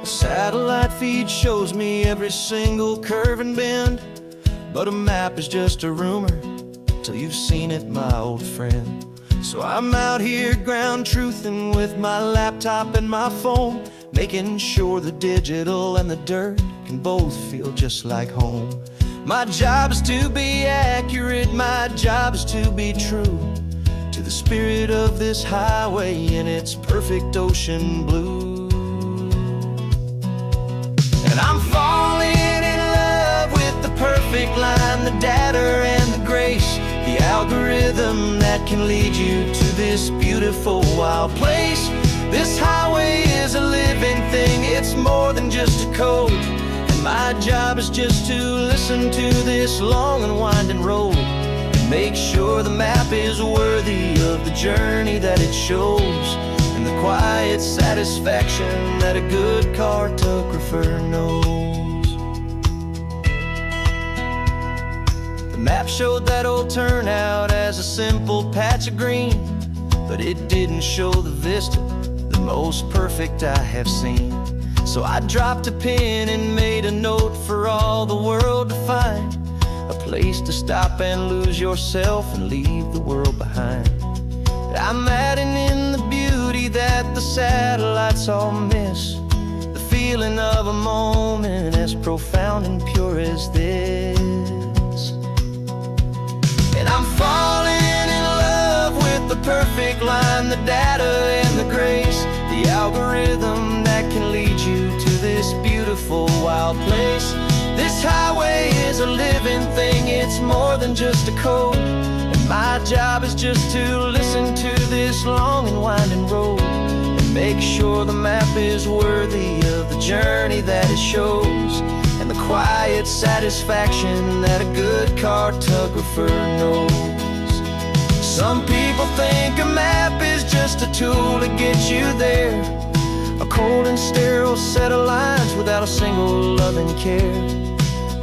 [SPEAKER 2] Satellite feed shows me every single curve and bend, but a map is just a rumor till you've seen it, my old friend. So I'm out here ground truthing with my laptop and my phone, making sure the digital and the dirt can both feel just like home. My job is to be accurate, my job is to be true to the spirit of this highway in its perfect ocean blue. And I'm falling in love with the perfect line, the data and the grace, the algorithm that can lead you to this beautiful wild place. This highway is a living thing, it's more than just a code. And my job is just to listen to this long and winding road and make sure the map is worthy of the journey that it shows, and the quiet satisfaction that a good cartographer knows. The map showed that old turnout as a simple patch of green, but it didn't show the vista, the most perfect I have seen. So I dropped a pin and made a note for all the world to find, a place to stop and lose yourself and leave the world behind. I'm adding in
[SPEAKER 1] satellites all miss the feeling of a moment as profound and pure as this. And I'm falling in love with the perfect line, the data and the grace, the algorithm that can lead you to this beautiful wild place. This highway is a living thing, it's more than just a code. And my job is just to listen to this long and winding road and make sure the map is worthy of the journey that it shows, and the quiet satisfaction that a good cartographer knows. Some people think a map is just a tool to get you there, a cold and sterile set of lines without a single loving care.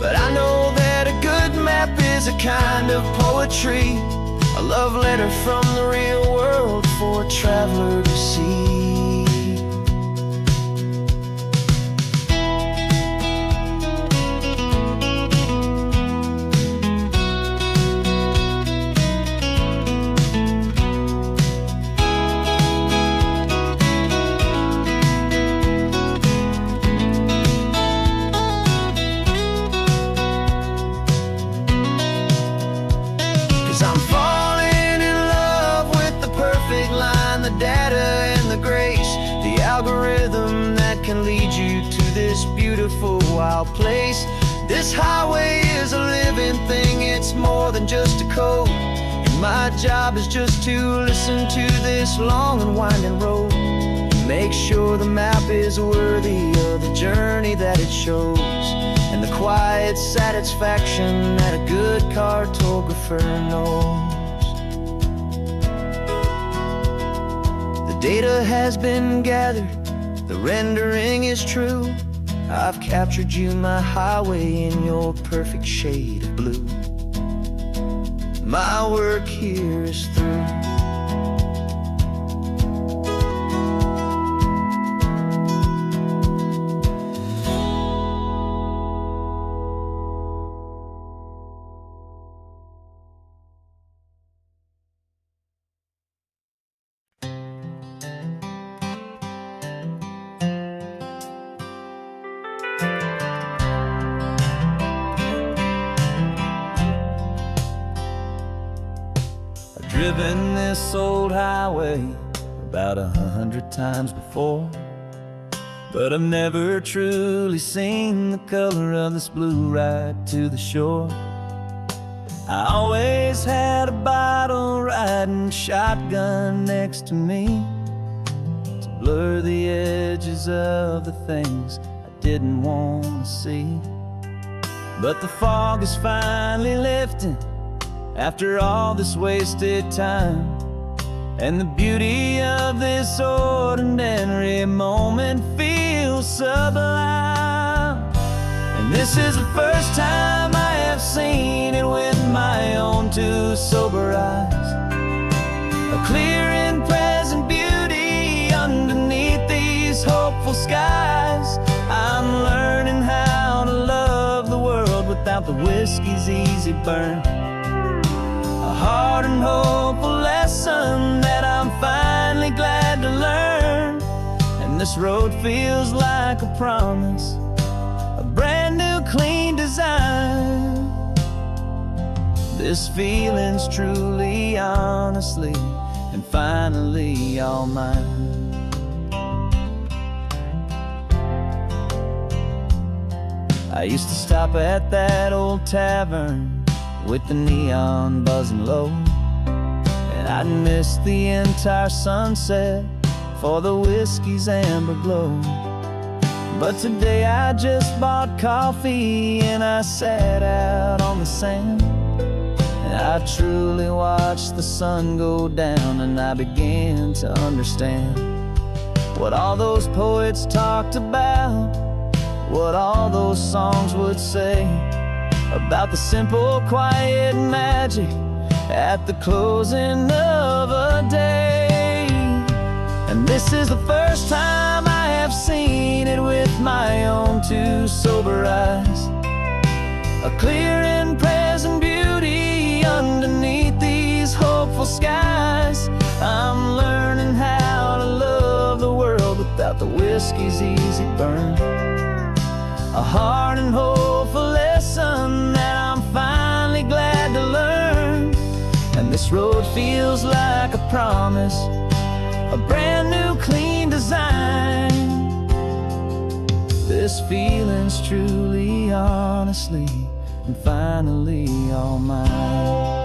[SPEAKER 1] But I know that a good map is a kind of poetry, a love letter from the real world for a traveler to see. 'Cause I'm falling in love with the perfect line, the data and the grace, the algorithm that can lead you to this beautiful wild place. This highway is a living thing, it's more than just a code. And my job is just to listen to this long and winding road, make sure the map is worthy of the journey that it shows, and the quiet satisfaction that a good cartographer knows. The data has been gathered, the rendering is true. I've captured you, my highway, in your perfect shade of blue. My work here is through. Driven this old highway about 100 times before, but I've never truly seen the color of this blue right to the shore. I always had a bottle riding shotgun next to me to blur the edges of the things I didn't want to see. But the fog is finally lifting after all this wasted time, and the beauty of this ordinary moment feels sublime. And this is the first time I have seen it with my own two sober eyes, a clear and present beauty underneath these hopeful skies. I'm learning how to love the world without the whiskey's easy burn, a hard and hopeful lesson that I'm finally glad to learn. And this road feels like a promise, a brand new clean design. This feeling's truly, honestly, and finally all mine. I used to stop at that old tavern with the neon buzzing low, and I'd miss the entire sunset for the whiskey's amber glow. But today I just bought coffee and I sat out on the sand, and I truly watched the sun go down, and I began to understand what all those poets talked about, what all those songs would say about the simple, quiet magic at the closing of a day. And this is the first time I have seen it with my own two sober eyes, a clear and present beauty underneath these hopeful skies. I'm learning how to love the world whiskey's easy burn. A hard and hopeful lesson that I'm finally glad to learn. And this road feels like a promise, a brand new clean design. This feeling's truly, honestly, and finally all mine.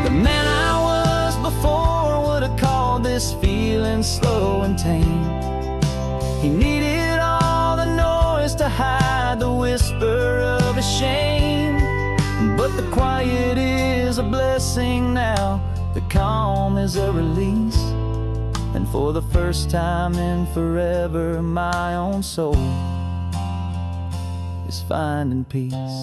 [SPEAKER 1] The man I was before would have called this feeling slow and tame. He needed all the noise to hide the whisper of his shame. But the quiet is a blessing now, the calm is a release. And for the first time in forever, my own soul is finding peace.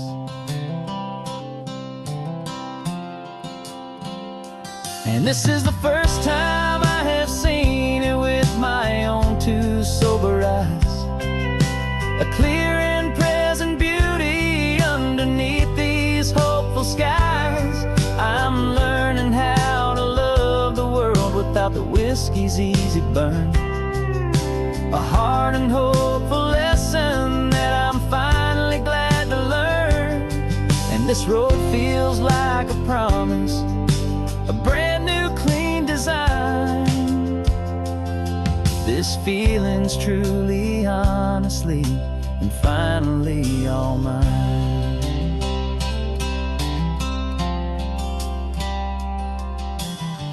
[SPEAKER 1] And this is the first time I have seen it with my own two sober eyes. A clear and present beauty underneath these hopeful skies. I'm learning how to love the world without the whiskey's easy burn. A hard and hopeful lesson that I'm finally glad to learn. And this road feels like a promise, a brand new clean design. This feeling's truly, honestly, and finally all mine.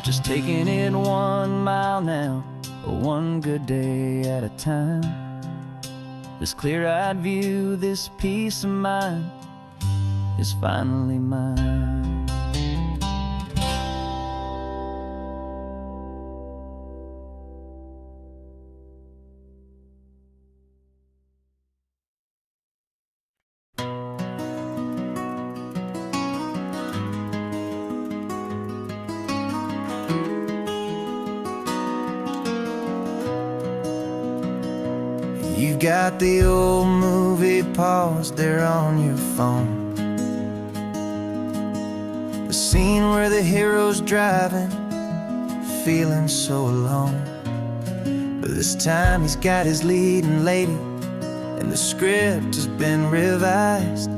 [SPEAKER 1] Just taking it 1 mile now, one good day at a time. This clear-eyed view, this peace of mind is finally mine.
[SPEAKER 2] You've got the old movie paused there on your phone, the scene where the hero's driving, feeling so alone. But this time he's got his leading lady, and the script has been revised.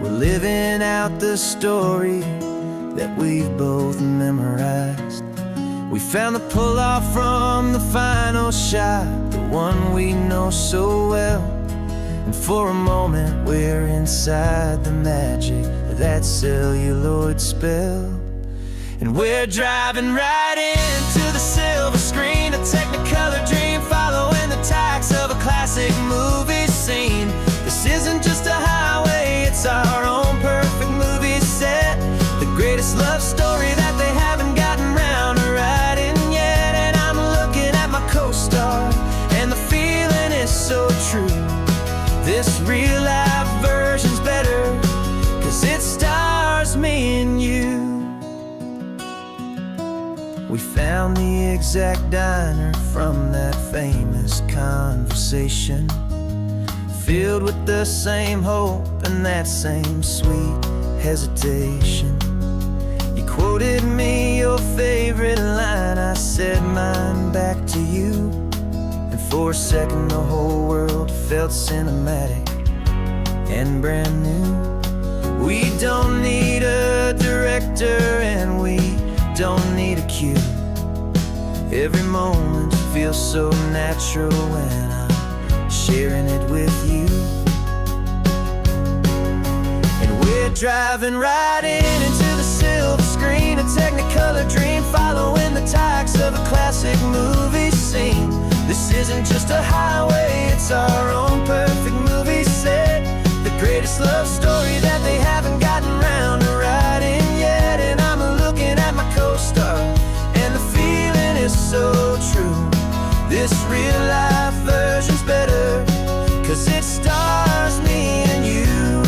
[SPEAKER 2] We're living out the story that we've both memorized. We found the pull-off from the final shot, the one we know so well. And for a moment we're inside the magic of that celluloid spell. And we're driving right into the silver screen, a technicolor dream following the tacks of a classic movie scene. This isn't just a highway, it's our own perfect movie set, the greatest love story that they haven't gotten round to writing yet. And I'm looking at my co-star, and the feeling is so true. This real life version's better, 'cause it stars me and you. We found the exact diner from that famous conversation, filled with the same hope and that same sweet hesitation. You quoted me your favorite line, I said mine back to you. And for a second the whole world felt cinematic and brand new. We don't need a director and we don't need a cue. Every moment feels so natural when I'm sharing it with you. And we're driving right into the silver screen, a technicolor dream following the tacks of a classic movie scene. This isn't just a highway, it's our own perfect movie set, the greatest love story that they haven't gotten round to writing yet. And I'm looking at my co-star, and the feeling is so true. This real life version's better, 'cause it stars me and you.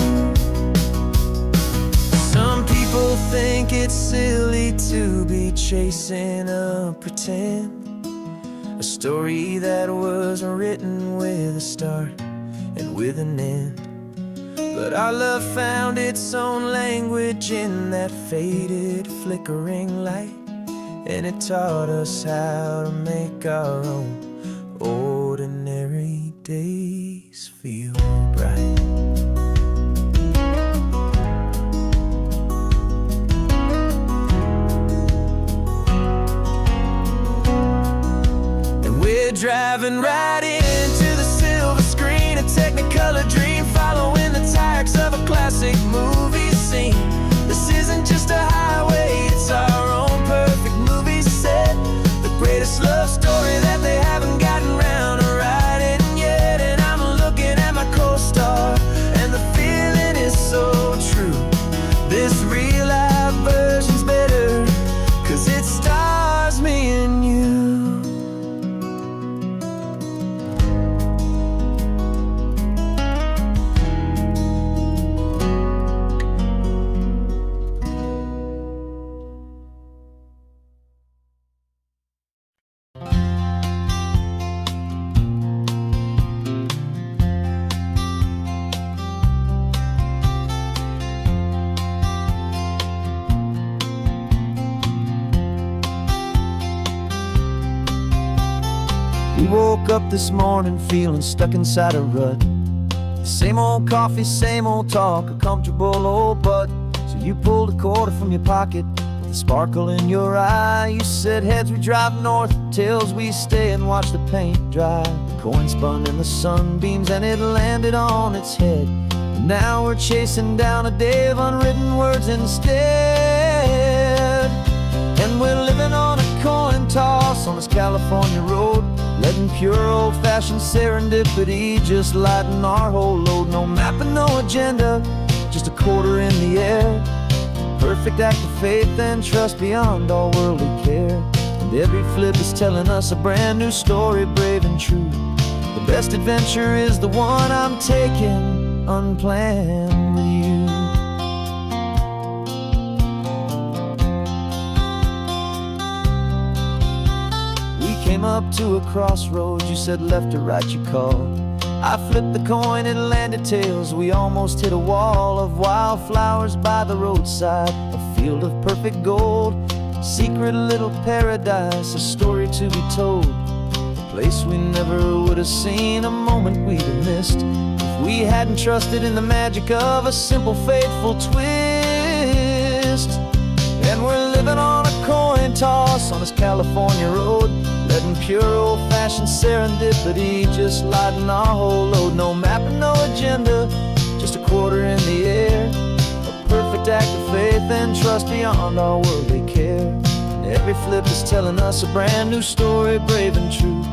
[SPEAKER 2] Some people think it's silly to be chasing a pretend, a story that was written with a start and with an end. But our love found its own language in that faded, flickering light, and it taught us how to make our own
[SPEAKER 1] ordinary days feel bright. And we're driving right into the silver screen, a Technicolor dream, following the tracks of a classic movie scene. This isn't just a highway, it's our own perfect movie set, the greatest love story that they haven't gotten round to writing yet. And I'm looking at my co-star, and the feeling is so true. This real life version's better, 'cause it stars me and you. We woke up this morning feeling stuck inside a rut. Same old coffee, same old talk, a comfortable old butt. So you pulled a quarter from your pocket with a sparkle in your eye. You said, heads we drive north, tails we stay and watch the paint dry. The coin spun in the sunbeams and it landed on its head. And now we're chasing down a day of unwritten words instead. And we're living on a coin toss on this California road, letting pure old-fashioned serendipity just lighten our whole load. No map and no agenda, just a quarter in the air. Perfect act of faith and trust beyond all worldly care. And every flip is telling us a brand new story, brave and true. The best adventure is the one I'm taking unplanned with you. Came up to a crossroads, you said left or right you called. I flipped the coin, it landed tails. We almost hit a wall of wildflowers by the roadside, a field of perfect gold, secret little paradise, a story to be told. A place we never would have seen, a moment we'd have missed if we hadn't trusted in the magic of a simple faithful twist. And we're living on a coin toss on this California road, letting pure old-fashioned serendipity just lighten our whole load. No map and no agenda, just a quarter in the air. A perfect act of faith and trust beyond all worldly care. And every flip is telling us a brand new story, brave and true.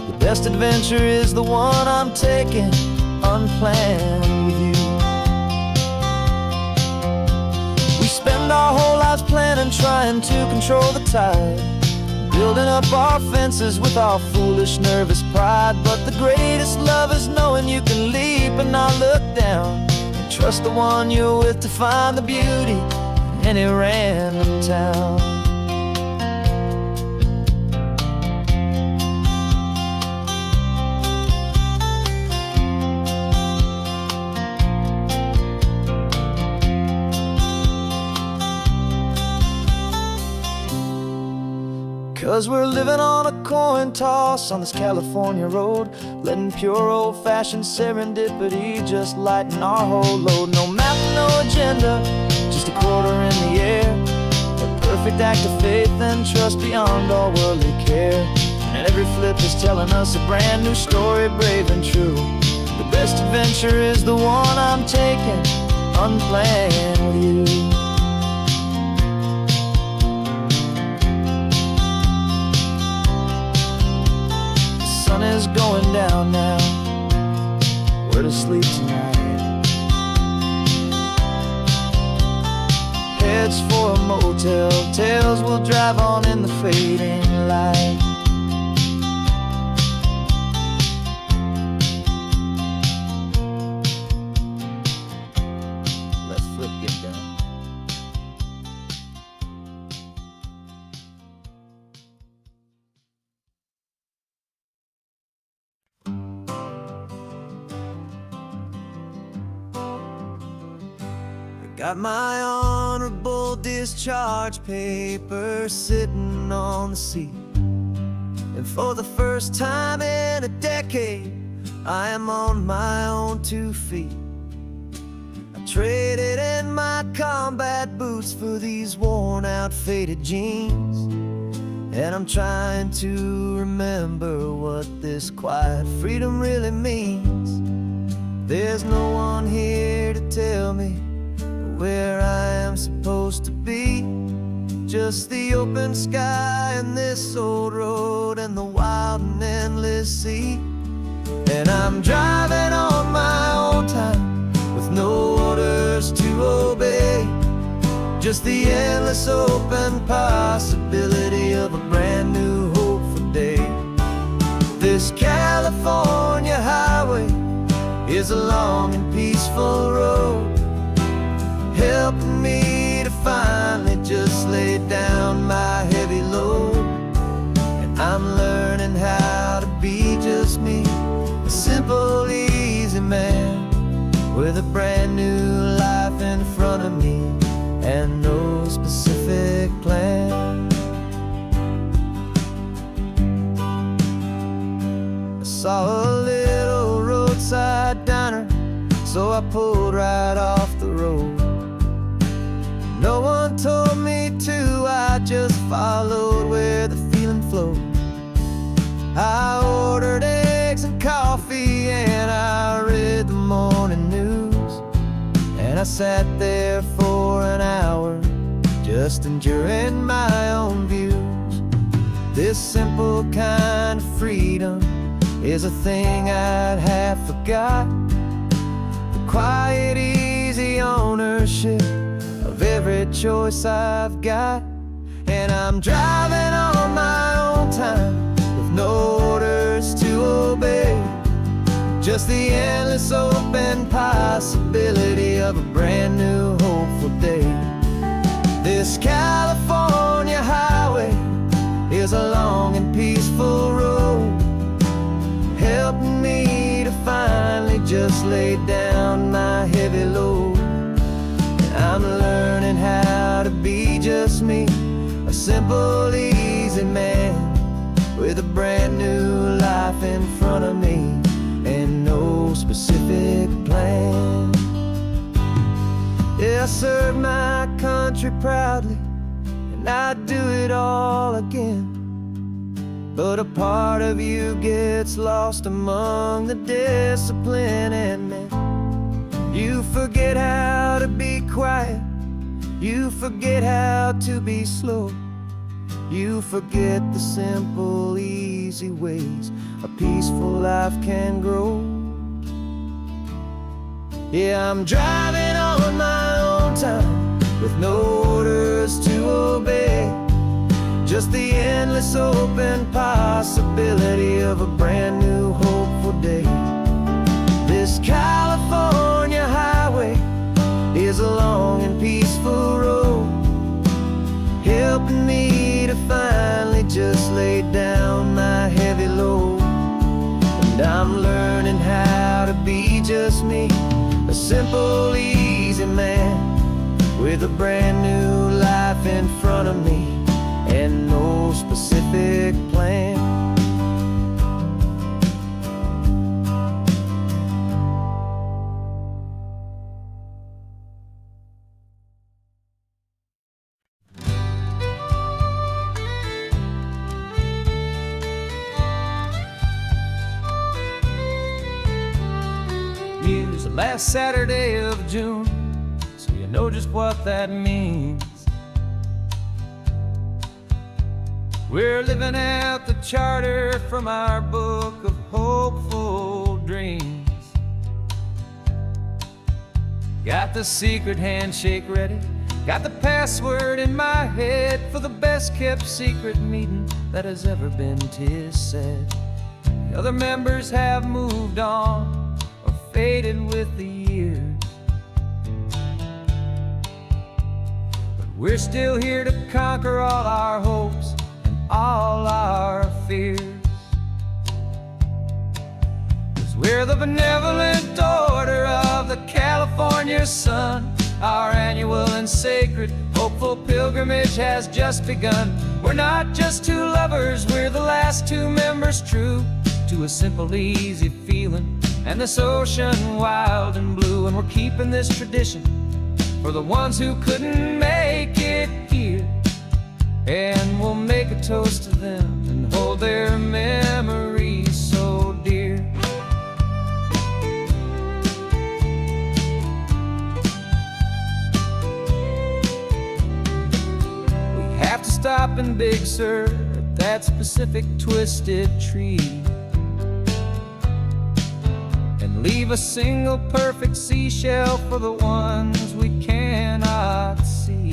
[SPEAKER 1] The best adventure is the one I'm taking unplanned with you. We spend our whole lives planning, trying to control the tide, building up our fences with our foolish, nervous pride. But the greatest love is knowing you can leap and not look down, and trust the one you're with to find the beauty in any random town. Cause we're living on a coin toss on this California road, letting pure old-fashioned serendipity just lighten our whole load. No map, no agenda, just a quarter in the air. A perfect act of faith and trust beyond all worldly care. And every flip is telling us a brand new story, brave and true. The best adventure is the one I'm taking unplanned with you. Sun is going down now, we're to sleep tonight. Heads for a motel, tails will drive on in the fading light. Let's flip get done. Got my honorable discharge paper sitting on the seat,
[SPEAKER 2] And for the first time in a decade, I am on my own 2 feet. I traded in my combat boots for these worn out faded jeans, and I'm trying to remember what this quiet freedom really means. There's no one here to tell me where I am supposed to be, just the open sky and this old road and the wild and endless sea. And I'm driving on my own time with no orders to obey, just the endless open possibility of a brand new hopeful day. This California highway is a long and peaceful road, helping me to finally just lay down my heavy load. And I'm learning how to be just me, a simple, easy man with a brand new life in front of me and no specific plan. I saw a little roadside diner, so I pulled right off the road. No one told me to, I just followed where the feeling flowed. I ordered eggs and coffee and I read the morning news, and I sat there for an hour just enjoying my own views. This simple kind of freedom is a thing I'd have forgot, the quiet, easy ownership of every choice I've got. And I'm driving on my own time with no orders to obey, just the endless open possibility of a brand new hopeful day. This California highway is a long and peaceful road, helping me to finally just lay down my heavy load. I'm learning how to be just me, a simple, easy man with a brand new life in front of me and no specific plan. Yeah, I serve my country proudly and I'd do it all again, but a part of you gets lost among the discipline and men. You forget how to be quiet, you forget how to be slow, you forget the simple, easy ways a peaceful life can grow. Yeah, I'm driving on my own time with no orders to obey, just the endless open possibility of a brand new hopeful day. This California highway is a long and peaceful road, helping me to finally just lay down my heavy load. And I'm learning how to be just me, a simple, easy man with a brand new life in front of me and no specific plan.
[SPEAKER 1] Use the last Saturday of June, so you know just what that means. We're living out the charter from our book of hopeful dreams. Got the secret handshake ready, got the password in my head for the best kept secret meeting that has ever been, 'tis said. The other members have moved on or faded with the years, but we're still here to conquer all our hopes and all our fears. 'Cause we're the benevolent order of the California sun, Our annual and sacred, hopeful pilgrimage has just begun. We're not just two lovers, we're the last two members true to a simple, easy feeling, and this ocean wild and blue. And we're keeping this tradition for the ones who couldn't make it here, and we'll make a toast to them and hold their memories so dear. We have to stop in Big Sur at that specific twisted tree and leave a single perfect seashell for the ones we cannot see.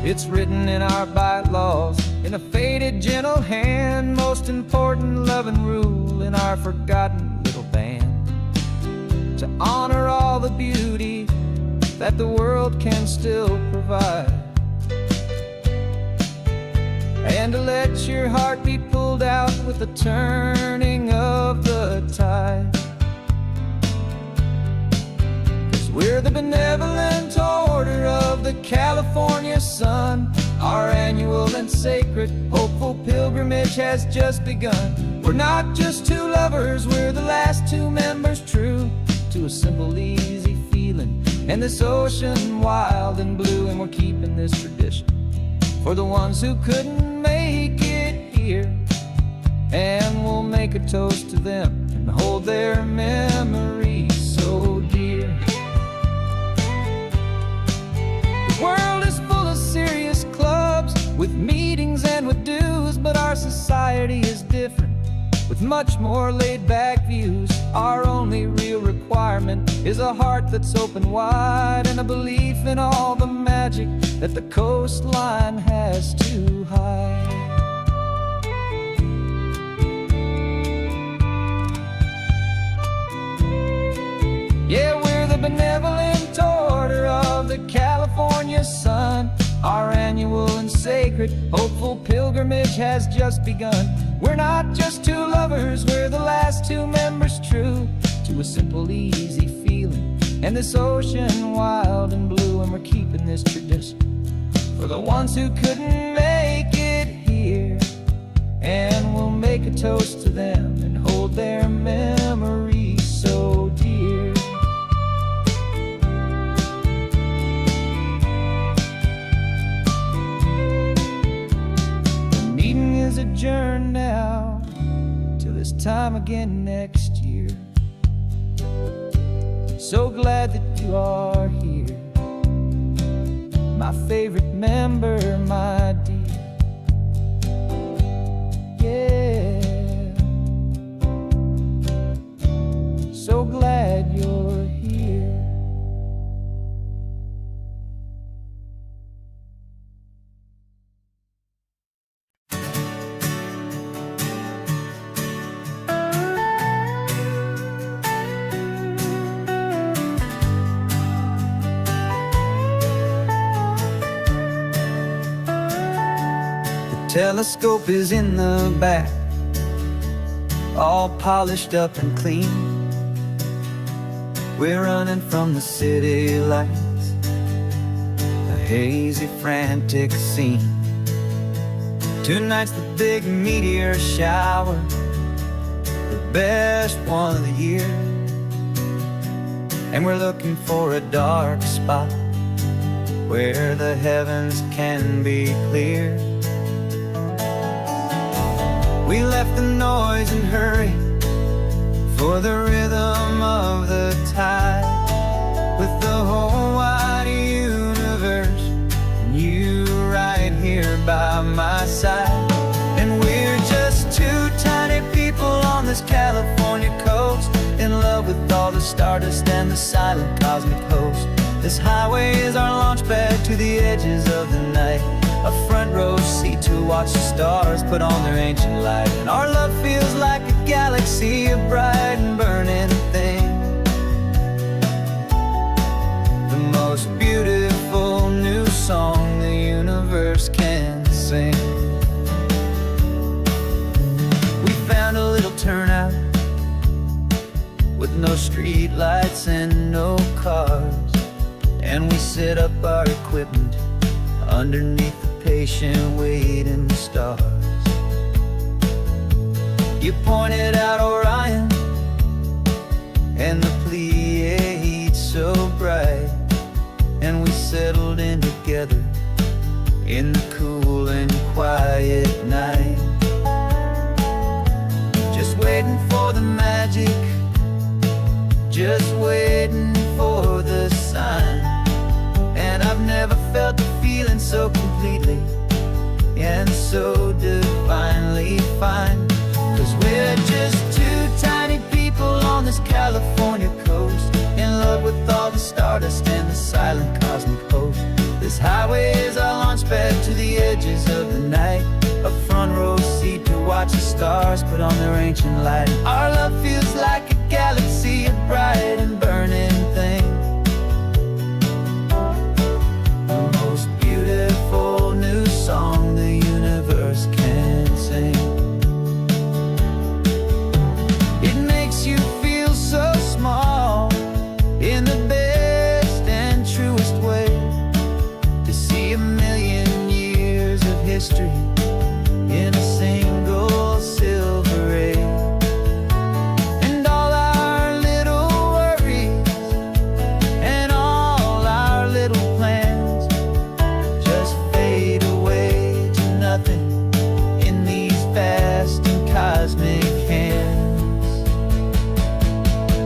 [SPEAKER 1] It's written in our bylaws, in a faded gentle hand, most important love and rule in our forgotten little band, to honor all the beauty that the world can still provide, and to let your heart be pulled out with the turning of the tide. 'Cause we're the benevolent order of the California sun. Our annual and sacred, hopeful pilgrimage has just begun. We're not just two lovers, we're the last two members true to a simple, easy feeling, and this ocean wild and blue. And we're keeping this tradition for the ones who couldn't make it here, and we'll make a toast to them and hold their memories so dear. The world is full of serious clubs with meetings and with dues, but our society is different with much more laid-back views. Our only real requirement is a heart that's open wide, and a belief in all the magic that the coastline has to hide. Yeah, we're the benevolent order of the California sun. Our annual and sacred, hopeful pilgrimage has just begun. We're not just two lovers, we're the last two members true to a simple, easy feeling, and this ocean wild and blue. And we're keeping this tradition for the ones who couldn't make it here, and we'll make a toast to them and hold their memories so dear. The meeting is adjourned now till this time again next year. So glad that you are here, my favorite member, my dear. Yeah, so glad you're here.
[SPEAKER 2] Telescope is in the back, all polished up and clean. We're running from the city lights, a hazy, frantic scene. Tonight's the big meteor shower, the best one of the year, and we're looking for a dark spot where the heavens can be clear. We left the noise and hurry for the rhythm of the tide, with the whole wide universe and you right here by my side. And we're just two tiny people on this California coast, in love with all the stardust and the silent cosmic host. This highway is our launch pad to the edges of the night, a front row seat to watch the stars put on their ancient light. And our love feels like a galaxy, a bright and burning thing, the most beautiful new song the universe can sing. We found a little turnout with no street lights and
[SPEAKER 1] up our equipment underneath the patient waiting stars. You pointed out Orion and the Pleiades so bright, and we settled in together in the cool and quiet night, just waiting for the magic, just waiting for the sign. And I've never felt the feeling so completely and so divinely fine. 'Cause we're just two tiny people on this California coast, in love with all the stardust and the silent cosmic host. This highway is our launch pad to the edges of the night, a front row seat to watch the stars put on their ancient light. And our love feels like a galaxy, a bright and burning thing, the most beautiful new song the universe can sing. It makes you feel so small in the best and truest way, to see a million years of history in a single silver ray. And all our little worries and all our little plans just fade away to nothing in these vast and cosmic hands.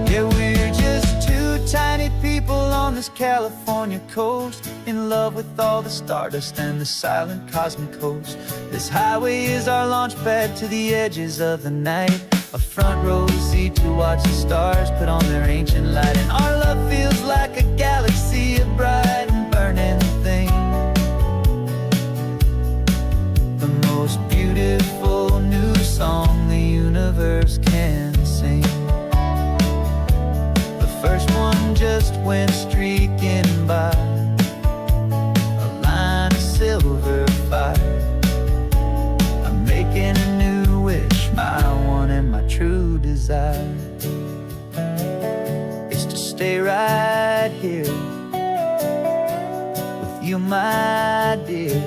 [SPEAKER 1] Yeah, we're just two tiny people on this California coast, in love with all the stardust and the silent cosmic host. This highway is our launch pad to the edges of the night, a front row seat to watch the stars put on their ancient light. And our love feels like a galaxy, a bright and burning thing, the most beautiful new song the universe can sing. The first one just went streaking by, a line of silver fire. I'm making a new wish, my one and my true desire is to stay right here with you, my dear.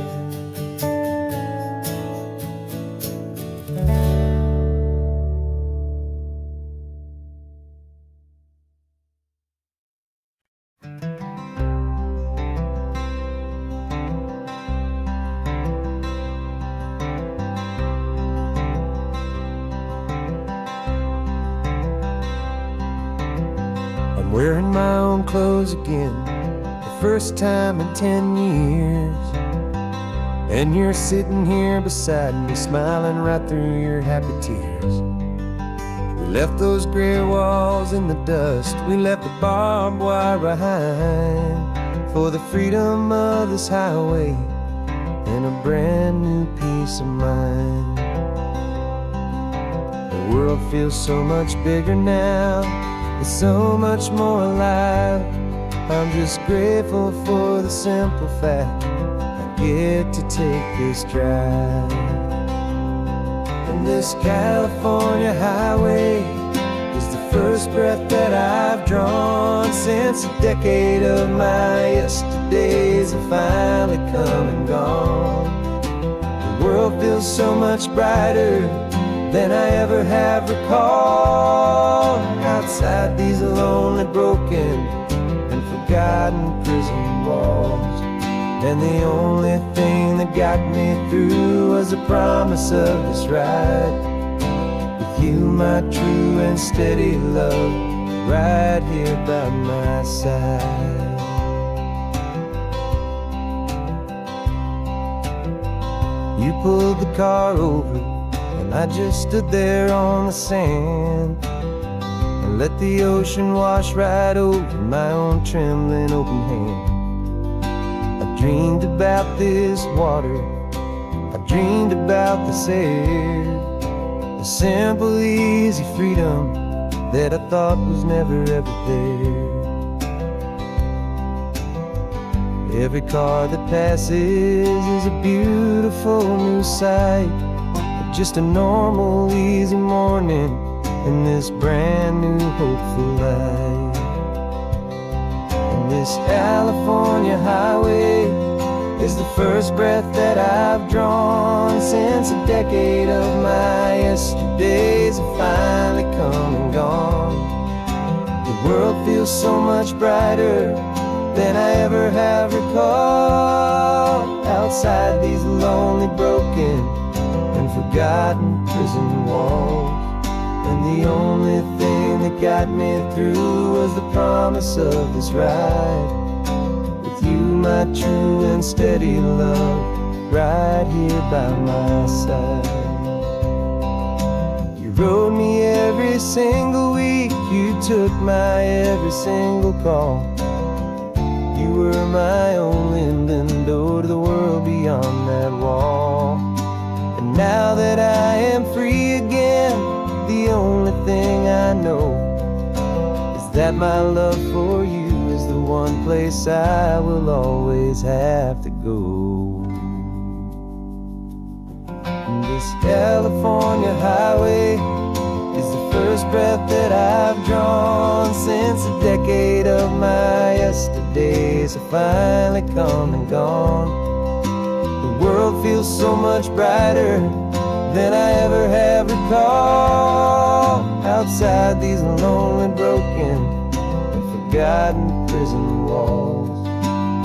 [SPEAKER 2] Wearing my own clothes again, the first time in 10 years. And you're sitting here beside me, smiling right through your happy tears. We left those gray walls in the dust, we left the barbed wire behind, for the freedom of this highway and a brand new peace of mind. The world feels so much bigger now, it's so much more alive. I'm just grateful for the simple fact I get to take this drive. And this California highway is the first breath that I've drawn since a decade of my yesterdays have finally come and gone. The world feels so much brighter than I ever have recalled. Outside these lonely, broken, and forgotten prison walls, and the only thing that got me through was the promise of this ride with you, my true and steady love, right here by my side. You pulled the car over, and I just stood there on the sand and let the ocean wash right over my own trembling open hand. I dreamed about this water, I dreamed about this air, the simple, easy freedom that I thought was never ever there. Every car that passes is a beautiful new sight, just a normal, easy morning in this brand new hopeful life. And
[SPEAKER 1] This California highway is the first breath that I've drawn since a decade of my yesterdays have finally come and gone. The world feels so much brighter than I ever have recalled. Outside these lonely, broken, and forgotten prison walls. And the only thing that got me through was the promise of this ride. With you, my true and steady love, right here by my side. You rode me every single week, you took my every single call. You were my only window to the world beyond that wall. And now that I am free again, the only thing I know is that my love for you is the one place I will always have to go. And this California highway is the first breath that I've drawn since a decade of my yesterdays have finally come and gone. The world feels so much brighter than I ever have recalled. Outside these lonely, broken, and forgotten prison walls.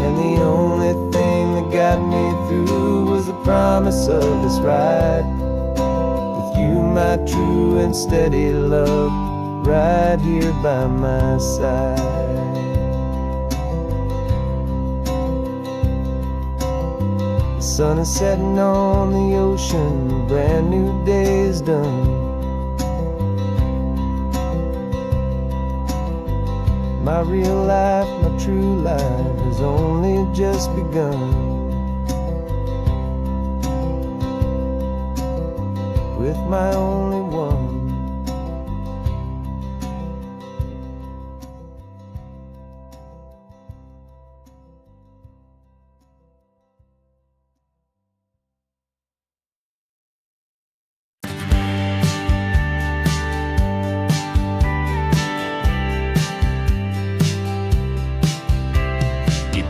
[SPEAKER 1] And the only thing that got me through was the promise of this ride. With you, my true and steady love, right here by my side. The sun is setting on the ocean, a brand new day is done. My real life, my true life has only just begun. With my only one.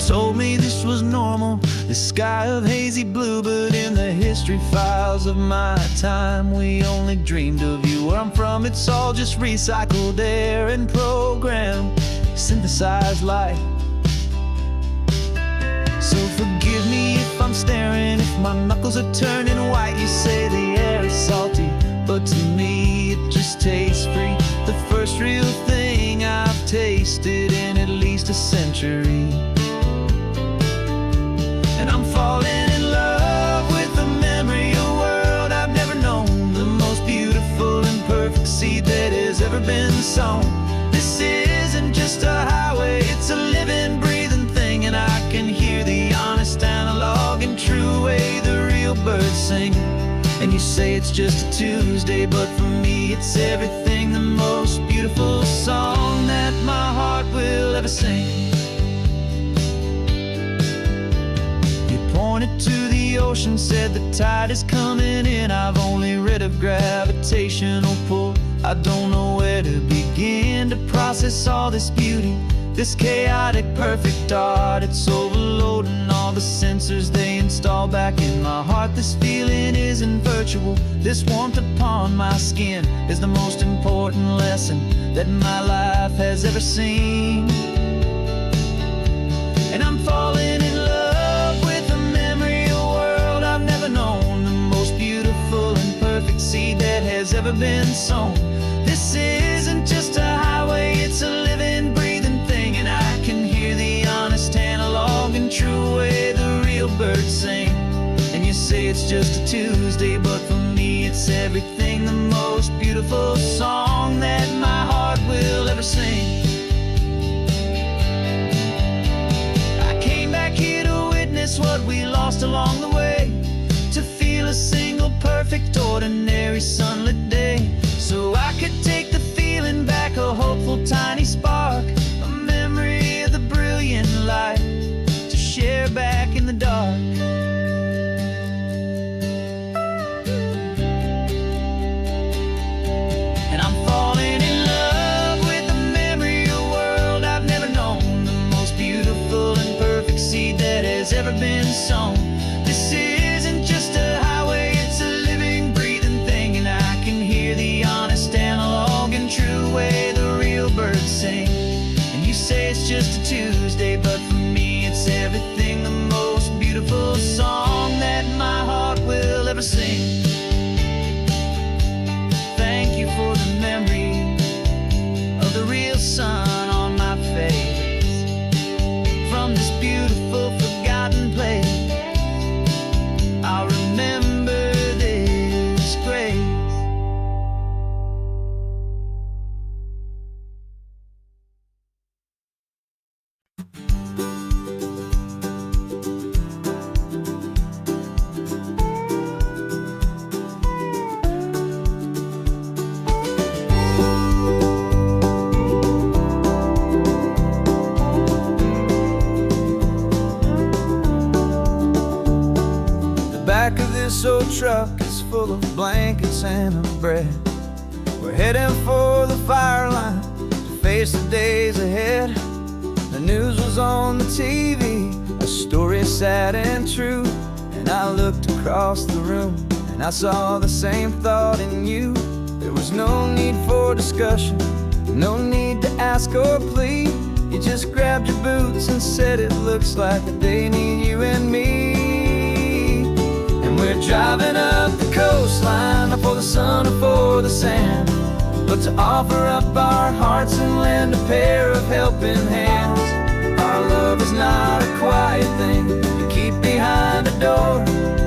[SPEAKER 2] Told me this was normal, this sky of hazy blue, but in the history files of my time, we only dreamed of you. Where I'm from, it's all just recycled air and programmed, synthesized light. So forgive me if I'm staring, if my knuckles are turning white. You say the air is salty, but to me it just tastes free. The first real thing I've tasted in at least a century. And I'm falling in love with the memory of a world I've never known. The most beautiful and perfect seed that has ever been sown. This isn't just a highway, it's a living, breathing thing. And I can hear the honest analog and true way the real birds sing. And you say it's just a Tuesday, but for me it's everything. The most beautiful song that my heart will ever sing. Pointed to the ocean, said the tide is coming in. I've only read of gravitational pull. I don't know where to begin to process all this beauty, this chaotic perfect art. It's overloading all the sensors they install back in my heart. This feeling isn't virtual, this warmth upon my skin is the most important lesson that my life has ever seen. And I'm falling in love with a memory of a world I've never known. The most beautiful and perfect seed that has ever been sown. This isn't just a highway, it's a living, breathing thing. And I can hear the honest analog and true way the real birds sing. And you say it's just a Tuesday, but for me it's everything. The most beautiful song that my heart will ever sing. What we lost along the way, to feel a single perfect ordinary sunlit day, so I could take the feeling back, a hopeful tiny spark, a memory of the brilliant light to share back in the dark. And I'm falling in love with the memory of a world I've never known. The most beautiful
[SPEAKER 1] song. This isn't just a highway, it's a living, breathing thing. And I can hear the honest analog and true way the real birds sing. And you say it's just a Tuesday, but for me it's everything, the most beautiful song that my heart will ever sing. Thank you for the memory of the real sun on my face. From this beautiful forgotten place, I'll remember this grace. Back of this old truck is full of blankets and a bread. We're heading for the fire line to face the days ahead. The news was on the TV, a story sad and true. And I looked across the room and I saw the same thought in you. There was no need for discussion, no need to ask or plead. You just grabbed your boots and said it looks like a day need you and me. We're driving up the coastline, not for the sun or for the sand, but to offer up our hearts and lend a pair of helping hands. Our love is not a quiet thing you keep behind a door.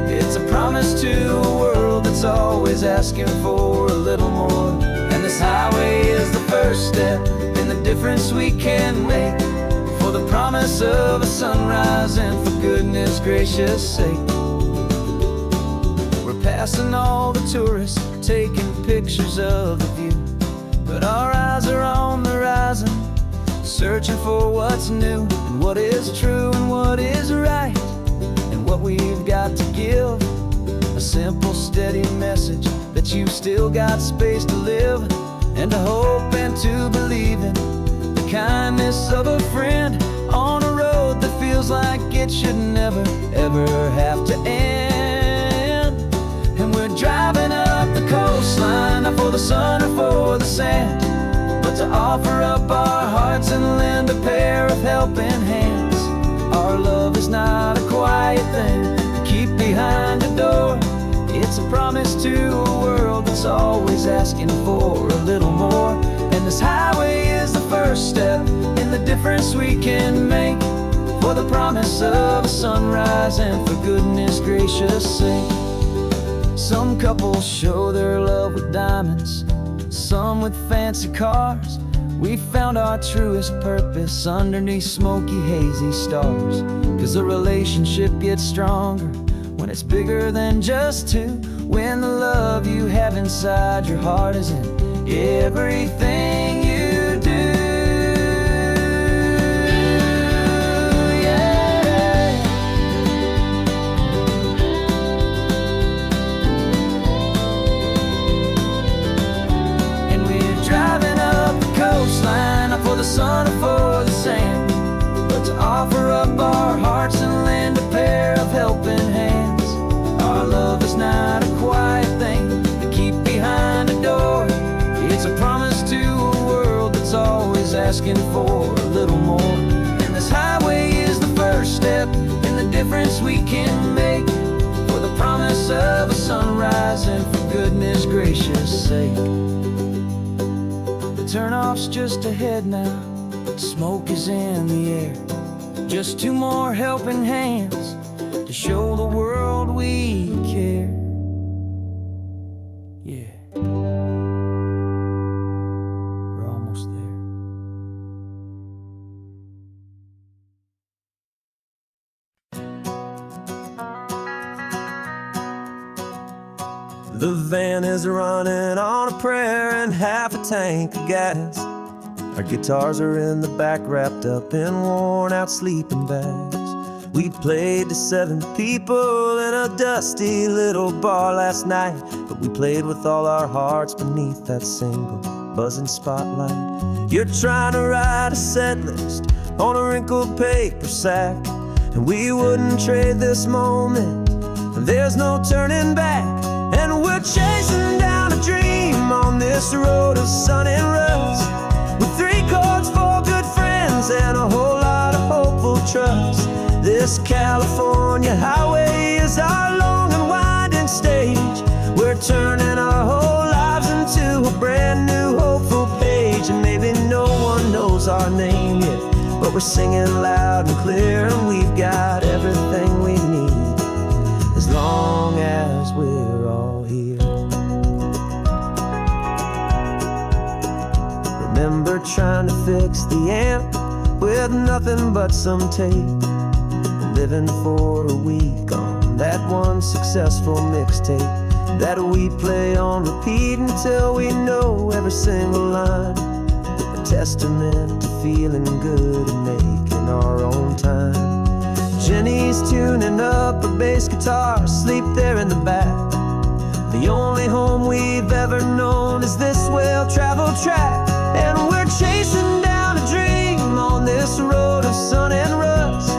[SPEAKER 1] It's a promise to a world that's always asking for a little more. And this highway is the first step in the difference we can make, for the promise of a sunrise and for goodness gracious sake. Passing all the tourists, taking pictures of the view, but our eyes are on the horizon, searching for what's new, and what is true and what is right, and what we've got to give. A simple, steady message that you've still got space to live, and to hope and to believe in the kindness of a friend on a road that feels like it should never, ever have to end. And we're driving up the coastline, not for the sun or for the sand, but to offer up our hearts and lend a pair of helping hands. Our love is not a quiet thing to keep behind a door. It's a promise to a world that's always asking for a little more. And this highway is the first step in the difference we can make, for the promise of a sunrise and for goodness gracious sake. Some couples show their love with diamonds, some with fancy cars. We found our truest purpose underneath smoky, hazy stars. 'Cause a relationship gets stronger when it's bigger than just two, when the love you have inside your heart is in everything you do. Not for the sun or for the sand, but to offer up our hearts and lend a pair of helping hands. Our love is not a quiet thing to keep behind a door. It's a promise to a world that's always asking for a little more. And this highway is the first step in the difference we can make, for the promise of a sunrise and for goodness gracious sake. Turnoff's just ahead now, smoke is in the air. Just two more helping hands to show the world we care. Yeah, we're almost there.
[SPEAKER 2] The van is running on a prayer and half a tank of gas. Our guitars are in the back, wrapped up in worn out sleeping bags. We played to 7 people in a dusty little bar last night, but we played with all our hearts beneath that single buzzing spotlight. You're trying to write a set list on a wrinkled paper sack, and we wouldn't trade this moment. There's no turning back, and we're chasing down a dream on this road of sun and rust, with 3 chords, 4 good friends, and a whole lot of hopeful trust. This California highway is our long and winding stage. We're turning our whole lives into a brand new hopeful page. And maybe no one knows our name yet, but we're singing loud and clear, and we've got everything we need, as long as we're all here. Remember trying to fix the amp with nothing but some tape, living for a week on that one successful mixtape that we play on repeat until we know every single line. A testament to feeling good and making our own time. Jenny's tuning up her bass guitar, asleep there in the back. The only home we've ever known is this well-traveled track, and we're chasing down a dream on this road of sun and rust,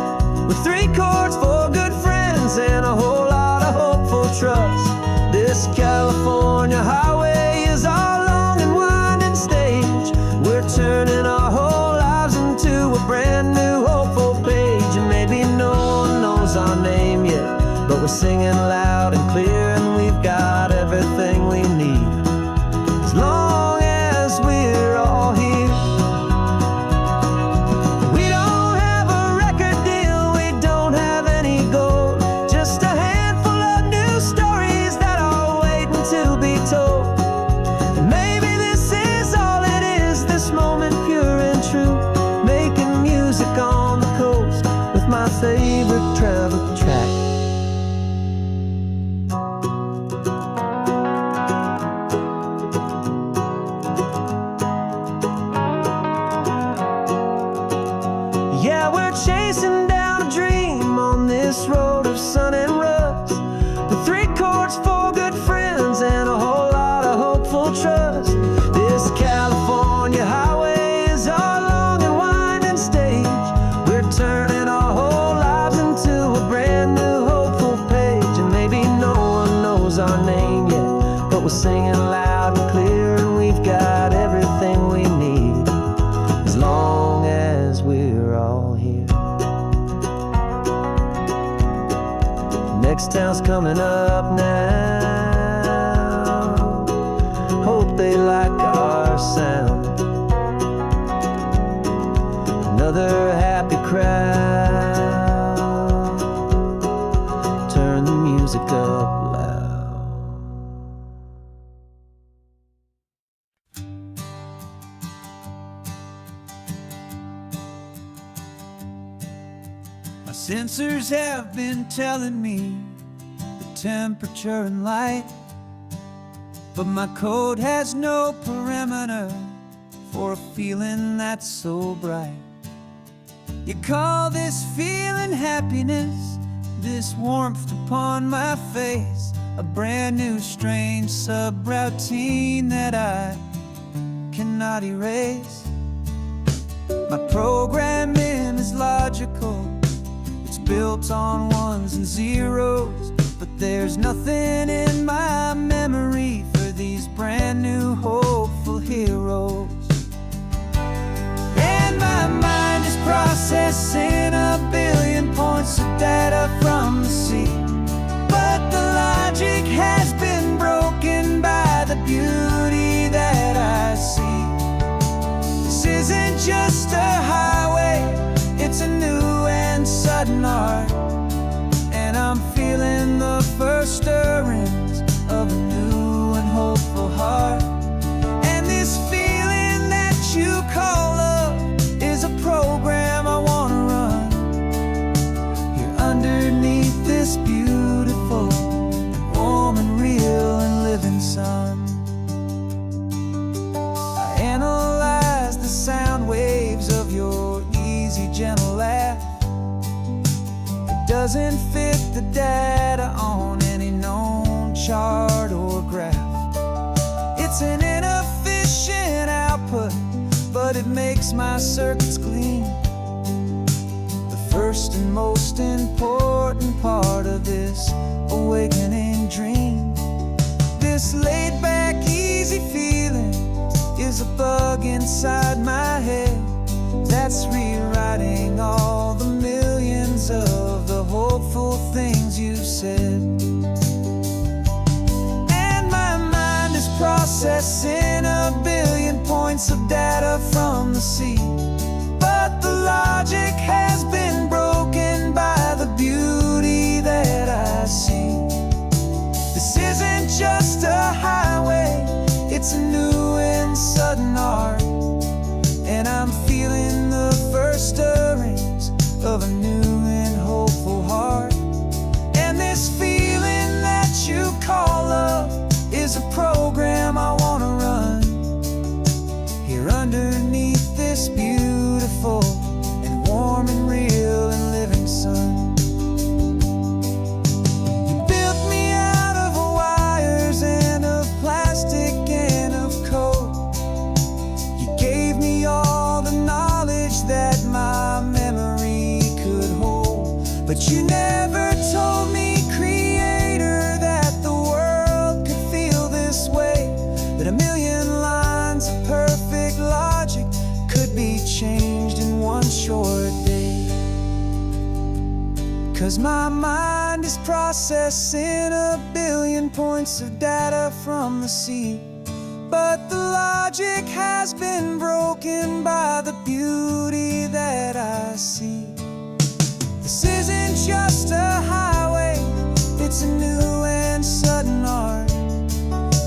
[SPEAKER 2] with 3 chords, 4 good friends, and a whole lot of hopeful trust. This California highway is our long and winding stage. We're turning our whole lives into a brand new hopeful page. And maybe no one knows our name yet, but we're singing loud and clear, and we've got everything we need, as long as we're all here. We don't have a record deal, we don't have any gold, just a handful of new stories that are waiting to be told. And maybe this is all it is, this moment pure and true, making music on the coast with my favorite travel track. Yeah, we're chasing down a dream on this road of sun and rust, with 3 chords, 4 good friends, and a whole lot of hopeful trust. This California highway is our long and winding stage. We're turning our whole lives into a brand new hopeful page. And maybe no one knows our name yet, but we're singing loud and clear, and we've got everything we need, as long as we're all here. Next town's coming up now, hope they like our sound. Another happy crowd, turn the music up loud. My sensors have been telling me the temperature and light, but my code has no parameter for a feeling that's so bright. You call this feeling happiness, this warmth upon my face, a brand new strange subroutine that I cannot erase. My programming is logical, it's built on ones and zeros, but there's nothing in my memory for these brand new hopeful heroes. And my mind is processing a billion points of data from the sea, but the logic has been broken by the beauty that I see. This isn't just a highway, it's a new and sudden art, and I'm feeling the first stirrings of a new and hopeful heart. And this feeling that you call love is a program I wanna run here underneath this beautiful, warm and real and living sun. I analyze the sound waves of your easy, gentle laugh. It doesn't fit the data on any known chart or graph. It's an inefficient output, but it makes my circuits gleam. The first and most important part of this awakening dream. This laid-back, easy feeling is a bug inside my head that's rewriting all the millions of the hopeful things you said. And my mind is processing a billion points of data from the sea, but the logic has been broken by the beauty that I see. This isn't just a highway, it's a new and sudden art, and I'm feeling the first stirrings of a new and hopeful heart. And this feeling that you call love is a program I want to run here underneath this beautiful and warm and real and living sun. You built me out of wires and of plastic and of code. You gave me all the knowledge that my memory could hold, but you never told me, Creator, that the world could feel this way, that a million lines of perfect logic could be changed in one short day. 'Cause my mind is processing a billion points of data from the sea, but the logic has been broken by the beauty that I see. This isn't just a highway, it's a new and sudden art,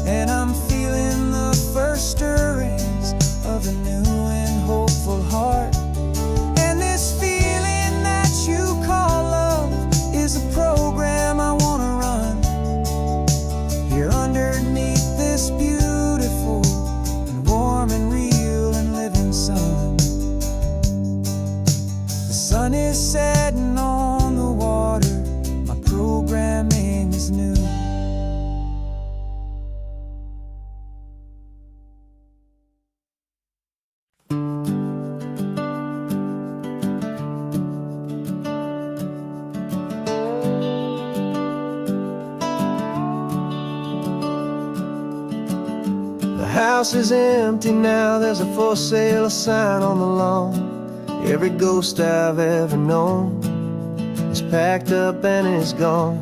[SPEAKER 2] and I'm feeling the first stirrings of a new and hopeful heart. And this feeling that you call love is a program I want to run here underneath this beautiful and warm and real and living sun. The sun is setting on the water, my programming is new.
[SPEAKER 1] The house is empty now, there's a for sale sign on the lawn. Every ghost I've ever known is packed up and is gone.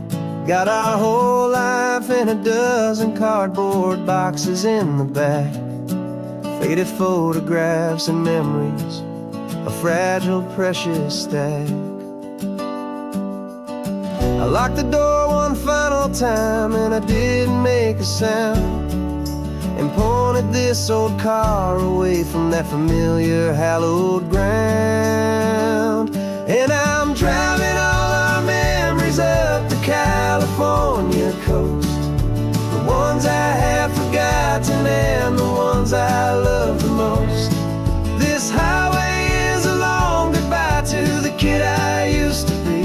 [SPEAKER 1] Got our whole life in a dozen cardboard boxes in the back, faded photographs and memories, a fragile, precious stack. I locked the door one final time and I didn't make a sound, and pointed this old car away from that familiar hallowed ground. And I'm driving all our memories up the California coast, the ones I have forgotten and the ones I love the most. This highway is a long goodbye to the kid I used to be,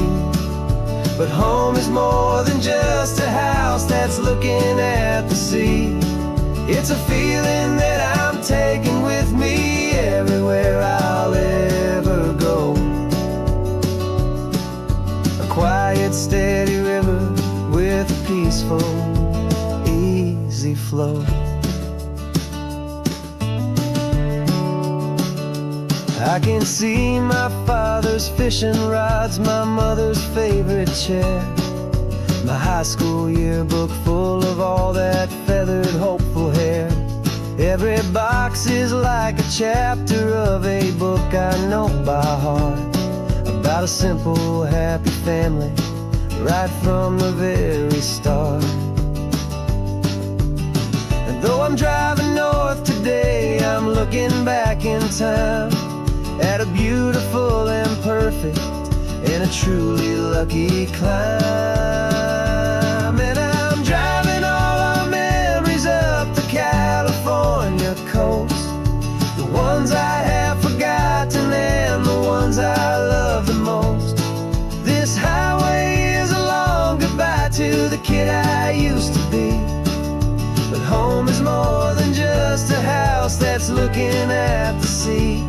[SPEAKER 1] but home is more than just a house that's looking at the sea. It's a feeling that I'm taking with me everywhere I'll ever go. A quiet, steady river with a peaceful, easy flow. I can see my father's fishing rods, my mother's favorite chair, my high school yearbook full of all that feathered, hopeful hair. Every box is like a chapter of a book I know by heart, about a simple, happy family right from the very start. And though I'm driving north today, I'm looking back in time at a beautiful and perfect and a truly lucky climb. And I'm driving all our memories up the California coast, the ones I have forgotten and the ones I love the most. This highway is a long goodbye to the kid I used to be, but home is more than just a house that's looking at the sea.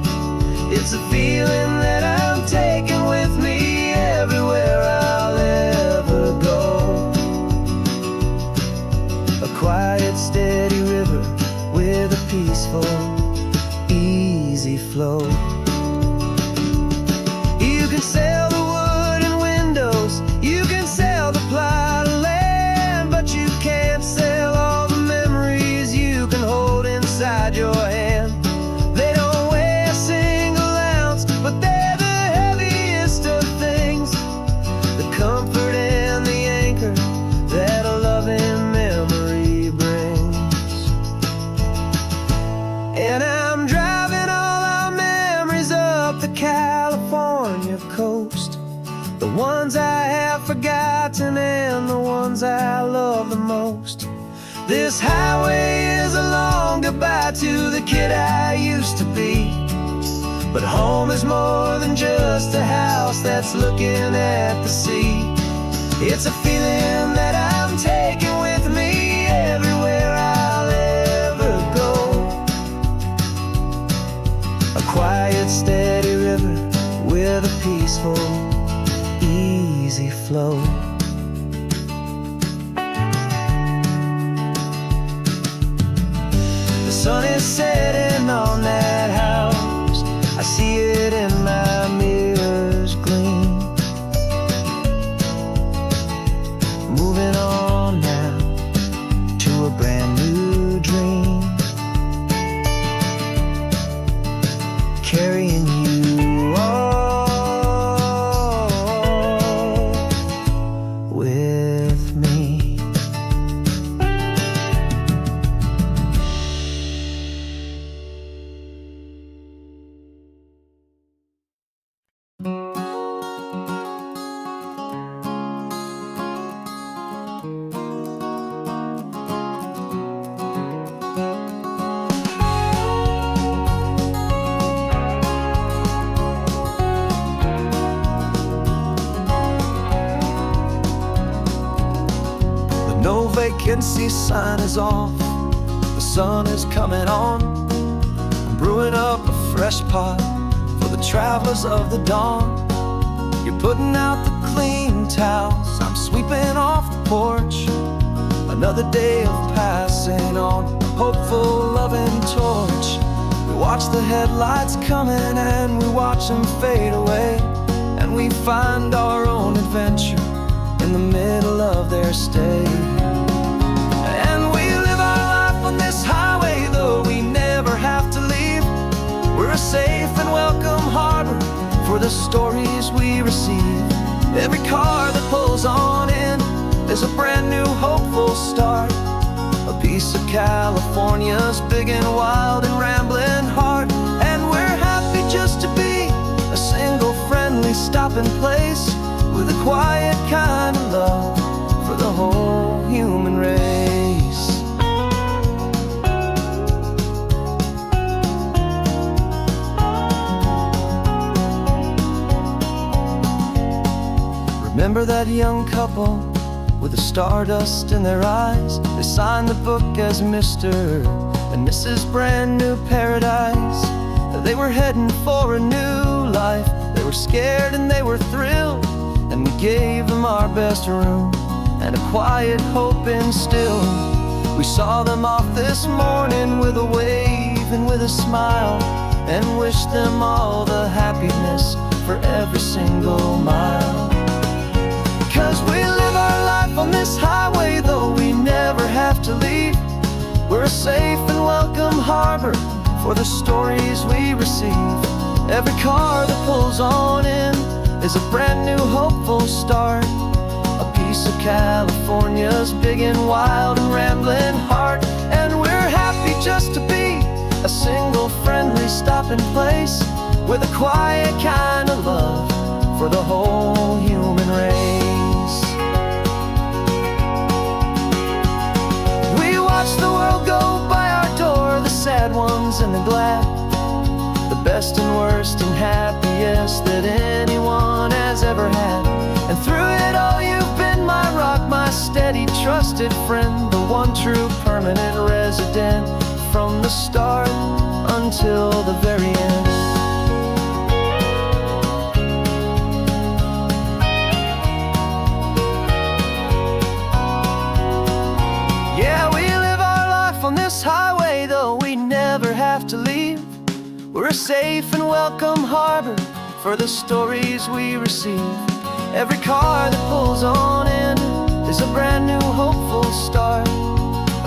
[SPEAKER 1] It's a feeling that I'm taking with me
[SPEAKER 2] ones I love the most. This highway is a long goodbye to the kid I used to be. But home is more than just a house that's looking at the sea. It's a feeling that I'm taking with me everywhere I'll ever go. A quiet, steady river with a peaceful, easy flow. The sun is setting on that house. I see it in my mirror's gleam. Moving on now to a brand new dream. Carrying you all with me. No vacancy sign is off, the sun is coming on. I'm brewing up a fresh pot for the travelers of the dawn. You're putting out the clean towels, I'm sweeping off the porch. Another day of passing on, a hopeful, loving torch. We watch the headlights coming and we watch them fade away, and we find our own adventure in the middle of their stay. And we live our life on this highway, though we never have to leave. We're a safe and welcome harbor for the stories we receive. Every car that pulls on in is a brand new hopeful start. A piece of California's big and wild and rambling heart. And we're happy just to be a single friendly stopping place, with a quiet kind of love for the whole human race. Remember that young couple with the stardust in their eyes? They signed the book as Mr. and Mrs. Brand New Paradise. They were heading for a new life. They were scared and they were thrilled, and we gave them our best room and a quiet hope instilled. We saw them off this morning with a wave and with a smile, and wished them all the happiness for every single mile. 'Cause we live our life on this highway, though we never have to leave. We're a safe and welcome harbor for the stories we receive. Every car that pulls on in is a brand new hopeful start. A piece of California's big and wild and rambling heart. And we're happy just to be a single friendly stopping place, with a quiet kind of love for the whole human race. We watch the world go by our door, the sad ones and the glad, the best and worst and happiest that anyone has ever had. And through it all you've been my rock, my steady, trusted friend, the one true permanent resident, from the start until the very end. Yeah, we live our life on this highway, though we never have to leave. We're a safe and welcome harbor for the stories we receive. Every car that pulls on in is a brand new hopeful start.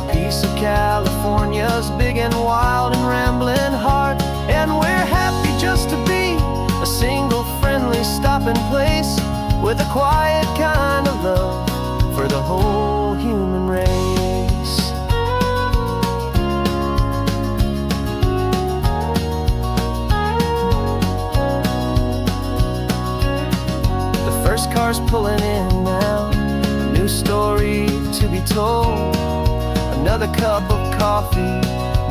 [SPEAKER 2] A piece of California's big and wild and rambling heart. And we're happy just to be a single friendly stopping place, with a quiet kind of love for the whole human race. The first car's pulling in now, a new story
[SPEAKER 1] be told. Another cup of coffee,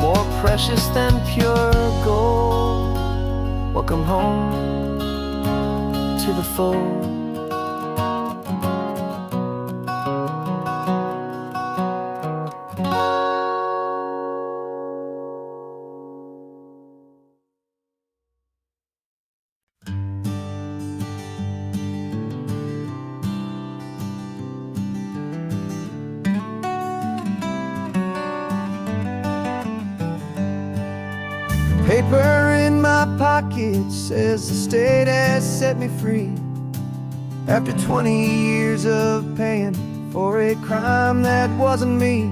[SPEAKER 1] more precious than pure gold. Welcome home to the fold.
[SPEAKER 2] Paper in my pocket says the state has set me free after 20 years of paying for a crime that wasn't me.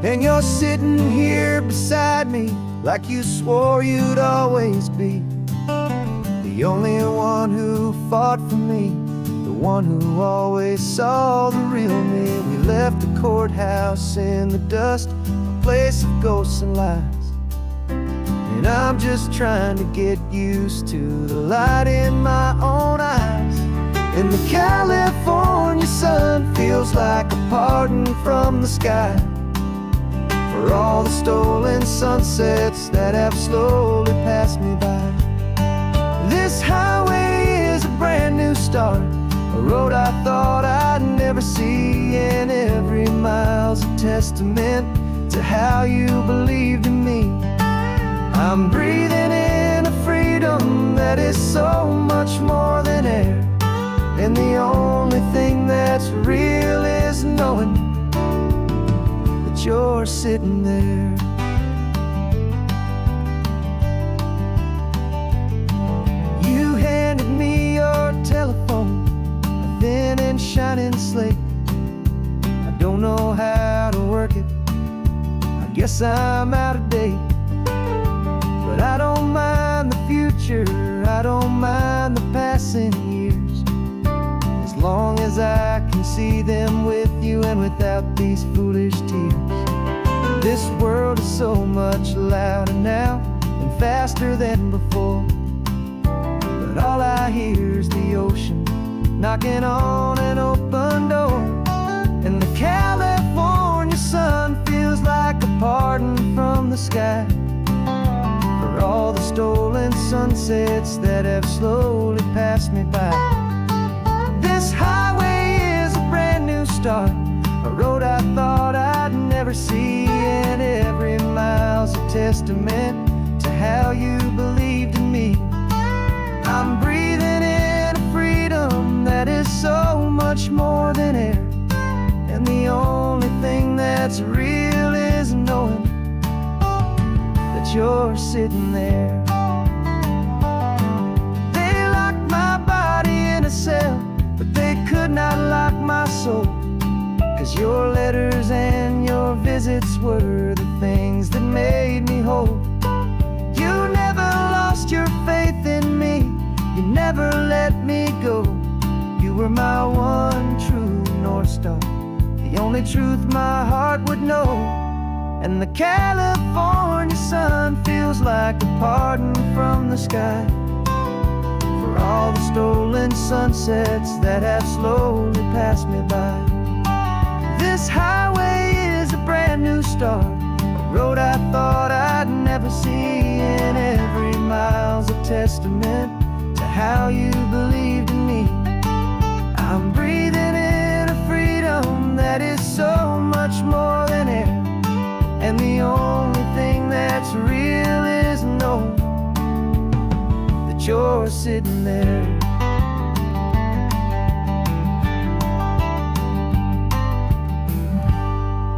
[SPEAKER 2] And you're sitting here beside me like you swore you'd always be the only one who fought for me, the one who always saw the real me. We left the courthouse in the dust, a place of ghosts and lies. And I'm just trying to get used to the light in my own eyes. And the California sun feels like a pardon from the sky for all the stolen sunsets that have slowly passed me by. This highway is a brand new start, a road I thought I'd never see, and every mile's a testament to how you believed in me. I'm breathing in a freedom that is so much more than air, and the only thing that's real is knowing that you're sitting there. You handed me your telephone, a thin and shining slate. I don't know how to work it, I guess I'm out of date. But I don't mind the future, I don't mind the passing years, as long as I can see them with you and without these foolish tears. This world is so much louder now and faster than before, but all I hear is the ocean knocking on an open door. And the California sun feels like a pardon from the sky for all the stolen sunsets that have slowly passed me by. This highway is a brand new start, a road I thought I'd never see, and every mile's a testament to how you believed in me. I'm breathing in a freedom that is so much more than air, and the only thing that's real is knowing that you're sitting there. They locked my body in a cell, but they could not lock my soul, 'cause your letters and your visits were the things that made me whole. You never lost your faith in me, you never let me go. You were my one true North Star, the only truth my heart would know. And the California sun feels like a pardon from the sky for all the stolen sunsets that have slowly passed me by. This highway is a brand new start, a road I thought I'd never see, and every mile's a testament to how you believed in me. I'm breathing in a freedom that is so much more than air, and the only thing that's real is knowing that you're sitting there.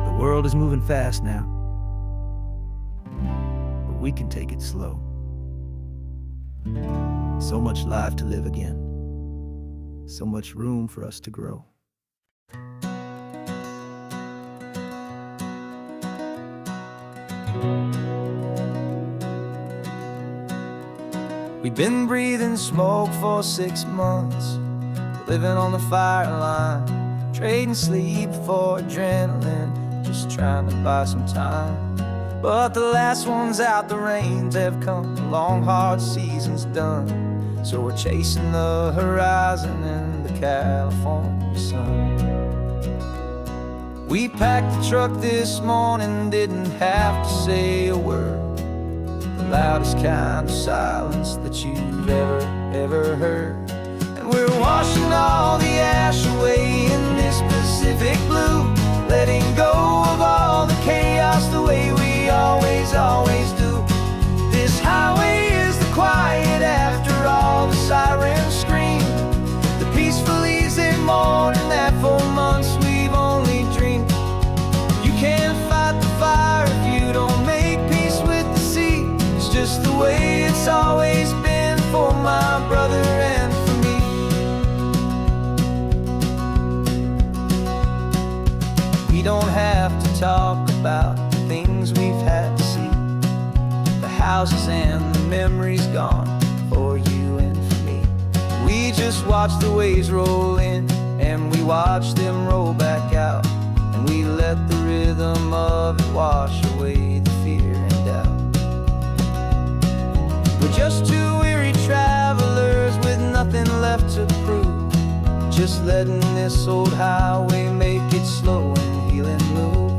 [SPEAKER 2] The world is moving fast now, but we can take it slow. So much life to live again, so much room for us to grow. We've been breathing smoke for 6 months, living on the fire line, trading sleep for adrenaline, just trying to buy some time. But the last one's out, the rains have come, the long hard season's done, so we're chasing the horizon in the California sun.
[SPEAKER 1] We packed the truck this morning, didn't have to say a word. The loudest kind of silence that you've ever heard. And we're washing all the ash away in this Pacific blue, letting go of all the chaos the way we always do. This highway is the quiet after all the sirens scream, the peaceful easy morning that for months we've only dreamed. You can't fight the fire if you don't make peace with the sea. It's just the way it's always been for my brother and for me. We don't have to talk about the things we've had to see, the houses and the memories gone for you and for me. We just watch the waves roll in and we watch them roll back out, and we let the rhythm of it wash away the fear and doubt. We're just two weary travelers with nothing left to prove, just letting this old highway make it slow and healing move.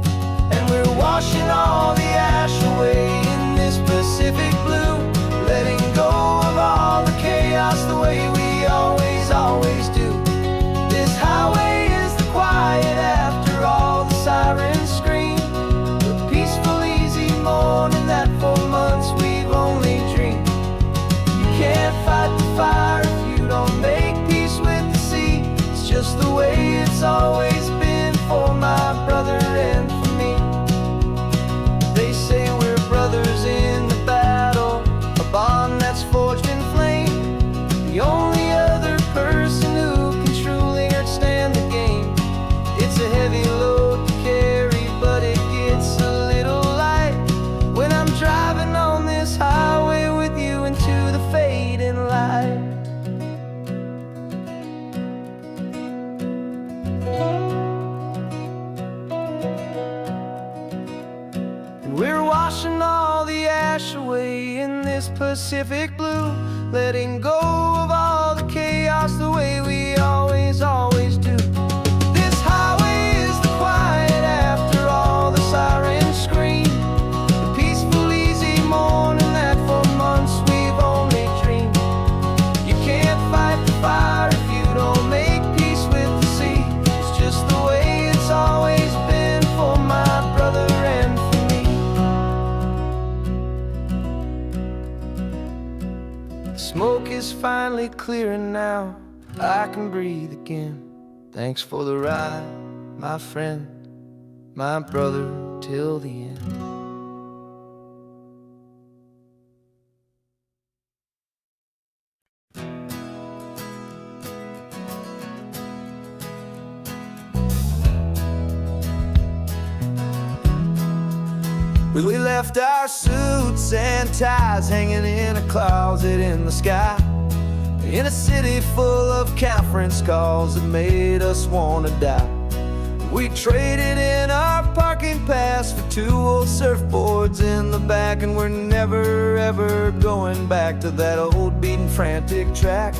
[SPEAKER 1] And we're washing all the ash away in this Pacific blue, letting go of all the chaos the way we always do. This highway is the quiet after all the sirens scream, the peaceful easy morning that for months we've only dreamed. You can't fight the fire if you don't make peace with the sea. It's just the way it's always been for my brother and for me. They say we're brothers in the battle, a bond that's forged in flame. The only other person who can truly stand the game. It's a heavy load to carry, but it gets a little light when I'm driving on this highway with you into the fading light. We're washing all the ash away in this Pacific blue, letting go of all the chaos the way we always do. This highway is the quiet after all the sirens scream, the peaceful easy morning that for months we've only dreamed. You can't fight the fire if you don't make peace with the sea. It's just the way it's always been for my brother and for me. The smoke is finally clearing now, I can breathe again. Thanks for the ride, my friend, my brother, till the end. We left our suits and ties hanging in a closet in the sky, in a city full of conference calls that made us wanna die. We traded in our parking pass for two old surfboards in the back, and we're never ever going back to that old beaten frantic track.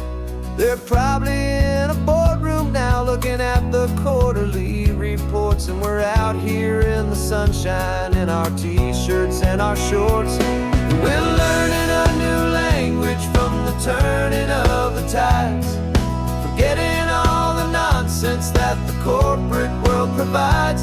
[SPEAKER 1] They're probably in a boardroom now looking at the quarterly reports, and we're out here in the sunshine in our t-shirts and our shorts. We're learning a new language from the turning of the tides, forgetting all the nonsense that the corporate world provides.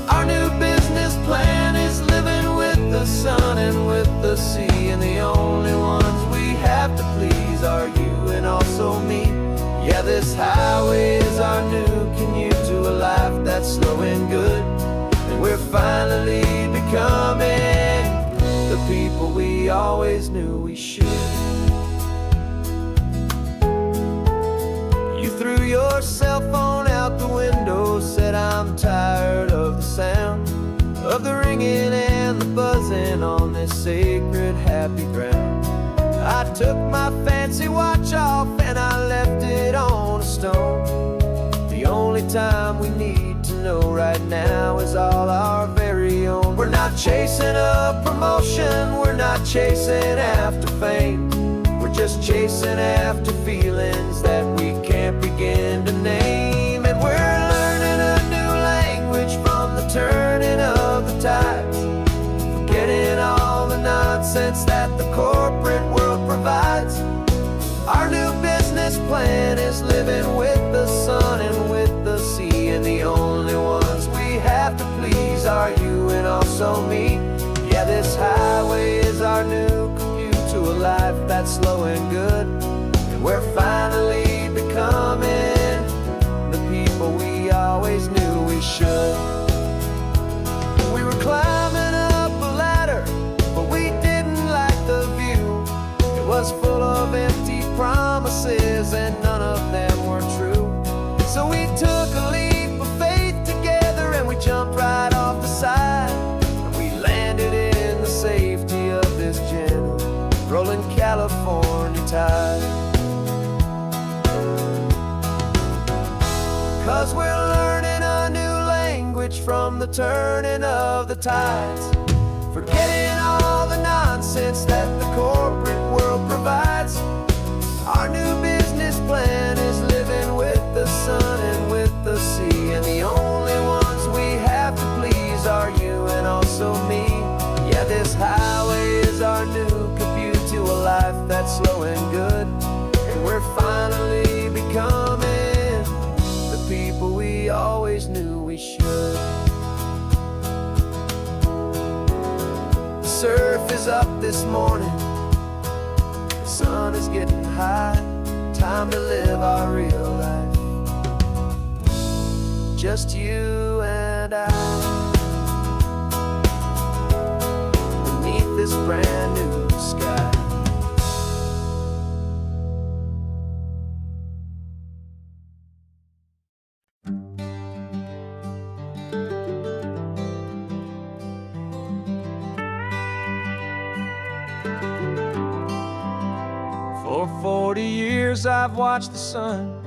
[SPEAKER 1] Our new business plan is living with the sun and with the sea, and the only ones we have to please are you and also me. Yeah, this highway is our new commute to a life that's slow and good, and we're finally becoming the people we always knew we should. You threw your cell phone out the window, said I'm tired of the sound of the ringing and the buzzing on this sacred happy ground. I took my fancy watch off and I left it on a stone. The only time we need to know right now is all our very own. We're not chasing a promotion, we're not chasing after fame, we're just chasing after feelings that we can't begin to name. And we're learning a new language are you and also me. Yeah, this highway is our new commute to a life that's slow and good. And we're finally becoming the people we always knew we should. We were climbing up a ladder, but we didn't like the view. It was full of empty promises and none of them were true. So we took a leap of faith together and we jumped right off the side. And we landed in the safety of this gentle rolling California tide. 'Cause we're learning a new language from the turning of the tides, forgetting all the nonsense that the corporate world provides. Our new business plan is living with the sun and with the sea, and the only ones we have to please are you and also me. Yeah, this highway is our new commute to a life that's slow and good. And we're finally becoming the people we always knew we should. The surf is up this morning, the sun is getting high. Time to live our real life, just you and I, beneath this brand new sky. For 40 years I've watched the sun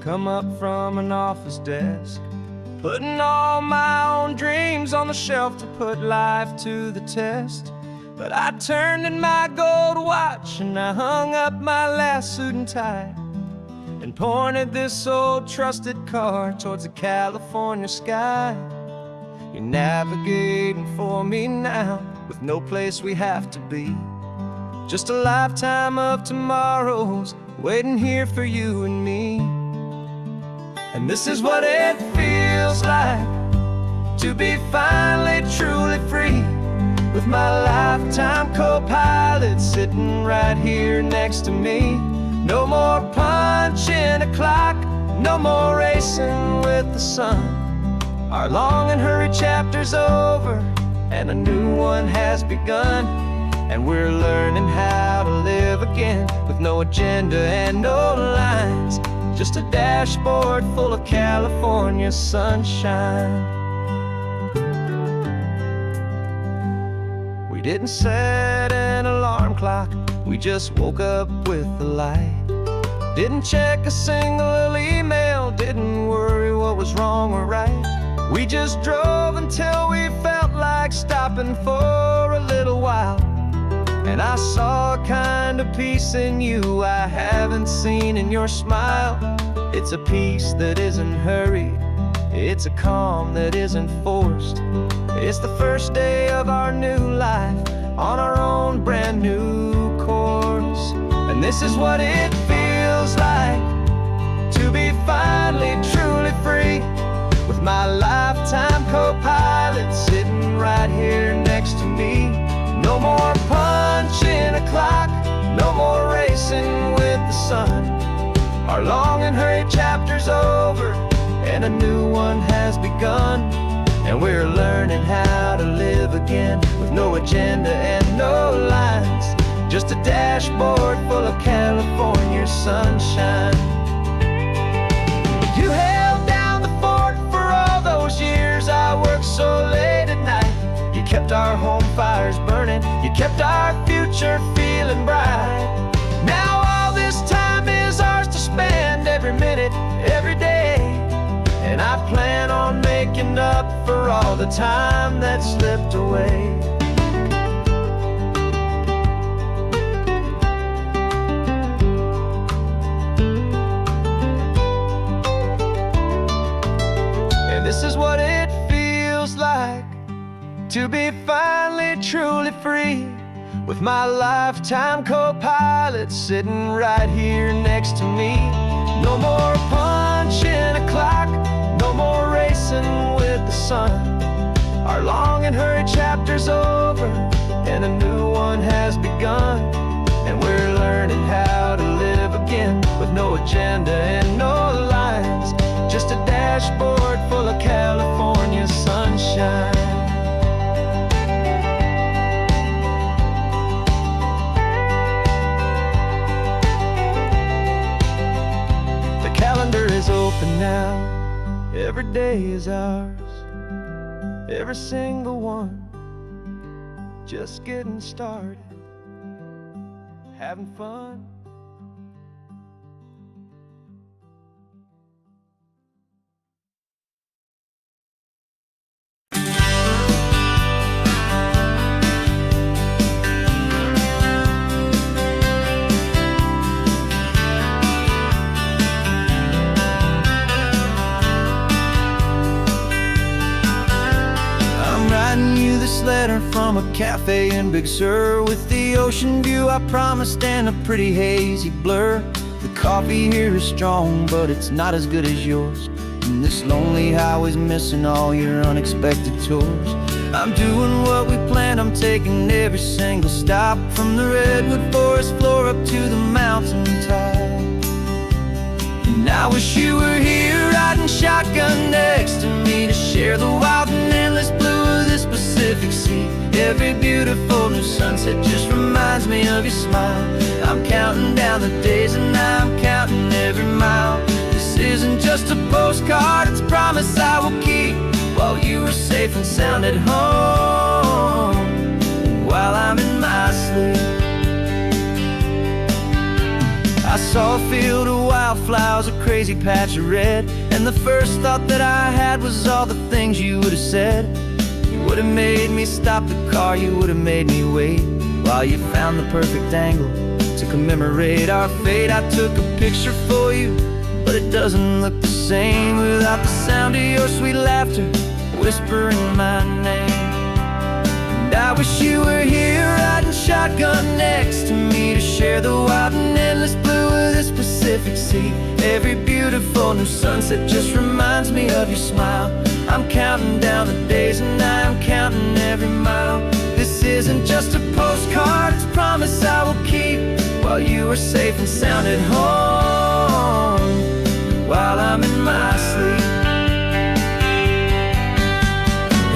[SPEAKER 1] come up from an office desk, putting all my own dreams on the shelf to put life to the test. But I turned in my gold watch and I hung up my last suit and tie, and pointed this old trusted car towards the California sky. You're navigating for me now, with no place we have to be, just a lifetime of tomorrows waiting here for you and me. And this is what it feels like to be finally truly free, with my lifetime co-pilot sitting right here next to me. No more punching a clock, no more racing with the sun. Our long and hurried chapter's over and a new one has begun. And we're learning how to live again, with no agenda and no lines, just a dashboard full of California sunshine. We didn't set an alarm clock, we just woke up with the light. Didn't check a single email, didn't worry what was wrong or right. We just drove until we felt like stopping for a little while. And I saw a kind of peace in you I haven't seen in your smile. It's a peace that isn't hurried, it's a calm that isn't forced. It's the first day of our new life on our own brand new course. And this is what it feels like to be finally truly free, with my lifetime co-pilot sitting right here next to me. No more punching a clock, no more racing with the sun. Our long and hurried chapter's over and a new one has begun. And we're learning how to live again, with no agenda and no lines, just a dashboard full of California sunshine. You held down the fort for all those years I worked so late at night. You kept our home fires burning, you kept our future feeling bright. Now all this time is ours to spend, every minute, every day. And I plan on making up for all the time that slipped away. And this is what it feels like to be finally truly free, with my lifetime co-pilot sitting right here next to me. No more punching a clock, no more racing with the sun. Our long and hurried chapter's over, and a new one has begun. And we're learning how to live again, with no agenda and no lines, just a dashboard full of California sunshine. The calendar is open now, every day is ours, every single one, just getting started, having fun. This letter from a cafe in Big Sur, with the ocean view I promised and a pretty hazy blur. The coffee here is strong, but it's not as good as yours, and this lonely highway's missing all your unexpected tours. I'm doing what we planned, I'm taking every single stop, from the redwood forest floor up to the mountain top. And I wish you were here riding shotgun next to me, to share the wild and endless blue of this Pacific Sea. Every beautiful new sunset just reminds me of your smile. I'm counting down the days and I'm counting every mile. This isn't just a postcard, it's a promise I will keep, while you are safe and sound at home, and while I'm in my sleep. I saw a field of wildflowers, a crazy patch of red, and the first thought that I had was all the things you would have said. You would have made me stop the car, you would have made me wait, while you found the perfect angle to commemorate our fate. I took a picture for you, but it doesn't look the same without the sound of your sweet laughter whispering my name. And I wish you were here riding shotgun next to me, to share the wild and endless blue of this Pacific Sea. Every beautiful new sunset just reminds me of your smile. I'm counting down the days and I'm counting every mile. This isn't just a postcard, it's a promise I will keep, while you are safe and sound at home, while I'm in my sleep.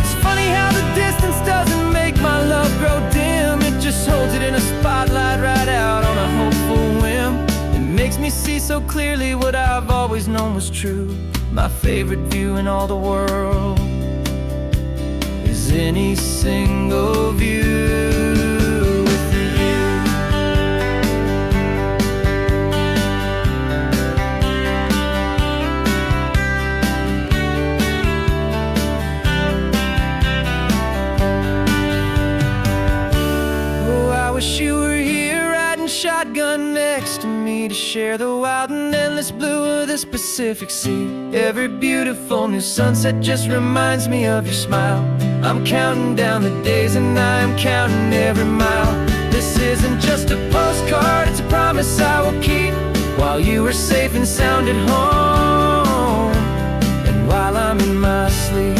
[SPEAKER 1] It's funny how the distance doesn't make my love grow dim, it just holds it in a spotlight right out on a hopeful whim. It makes me see so clearly what I've always known was true. My favorite view in all the world is any single view with you. Oh, I wish you were here riding shotgun next to me, to share the wild and endless blue of this Pacific Sea. Every beautiful new sunset just reminds me of your smile. I'm counting down the days and I'm counting every mile. This isn't just a postcard, it's a promise I will keep, while you are safe and sound at home, and while I'm in my sleep.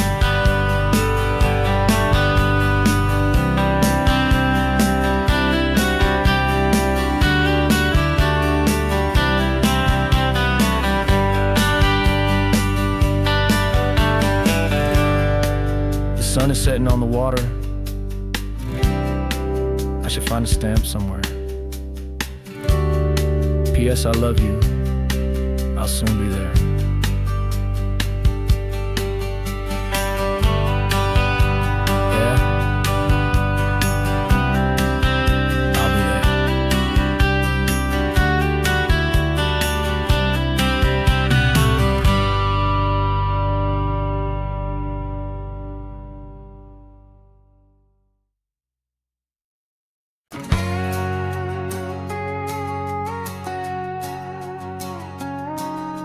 [SPEAKER 1] The sun is setting on the water. I should find a stamp somewhere. P.S. I love you. I'll soon be there. Yeah? I'll be there.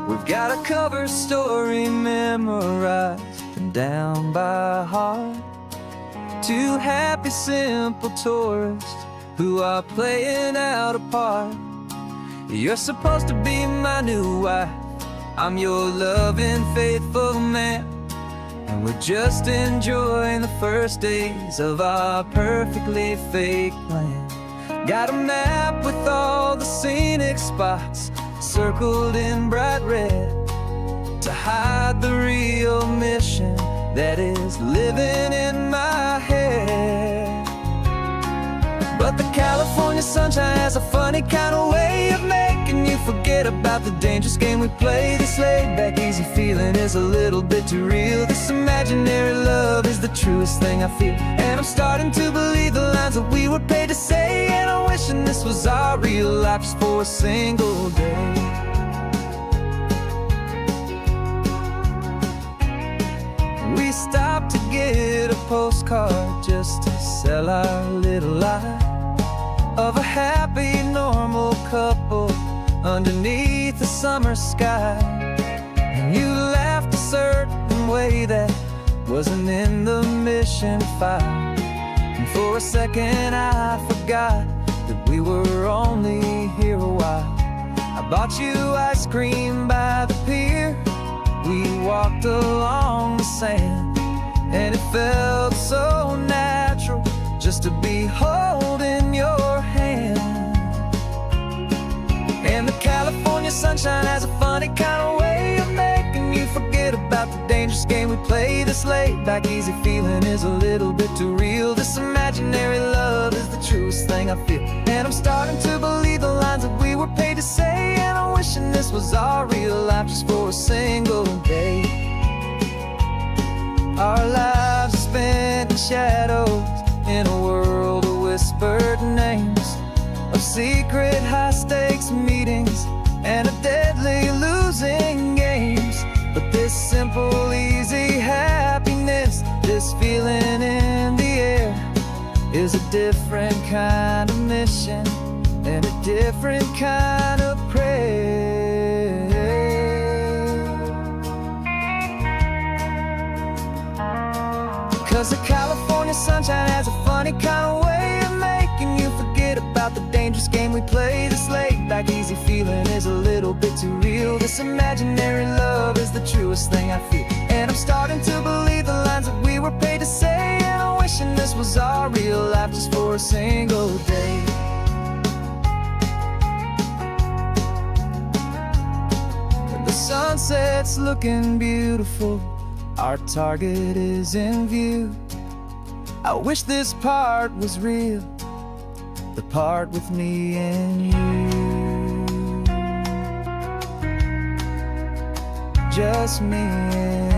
[SPEAKER 1] We've got a cover story memorized and down by heart. Two happy, simple tourists who are playing out a part. You're supposed to be my new wife, I'm your loving, faithful man, and and we're just enjoying the first days of our perfectly fake plan. Got a map with all the scenic spots circled in bright red to hide the real mission that is living in my head. But the California sunshine has a funny kind of way of making you forget about the dangerous game we play. This laid-back, easy feeling is a little bit too real. This imaginary love is the truest thing I feel, and I'm starting to believe the lines that we were paid to say. And I'm wishing this was our real life just for a single day. We stopped to get a postcard just to sell our little lie of a happy, normal couple underneath the summer sky. And you laughed a certain way that wasn't in the mission file, and for a second I forgot that we were only here a while. I bought you ice cream by the pier. We walked along the sand, and it felt so natural just to be holding your hand. And the California sunshine has a funny kind of way of making you forget about the dangerous game we play. This laid-back, easy feeling is a little bit too real. This imaginary love is the truest thing I feel, and I'm starting to believe the lines that we were paid to say. And I'm wishing this was our real life just for a single day. Our lives are spent in shadows, in a world of whispered names, of secret high-stakes meetings and of deadly losing games. But this simple, easy happiness, this feeling in the air, is a different kind of mission and a different kind of prayer. 'Cause the California sunshine has a funny kind of way of making you forget about the dangerous game we play. This laid-back, easy feeling is a little bit too real. This imaginary love is the truest thing I feel, and I'm starting to believe the lines that we were paid to say. And I'm wishing this was our real life just for a single day. The sunset's looking beautiful, our target is in view. I wish this part was real, the part with me and you. Just me and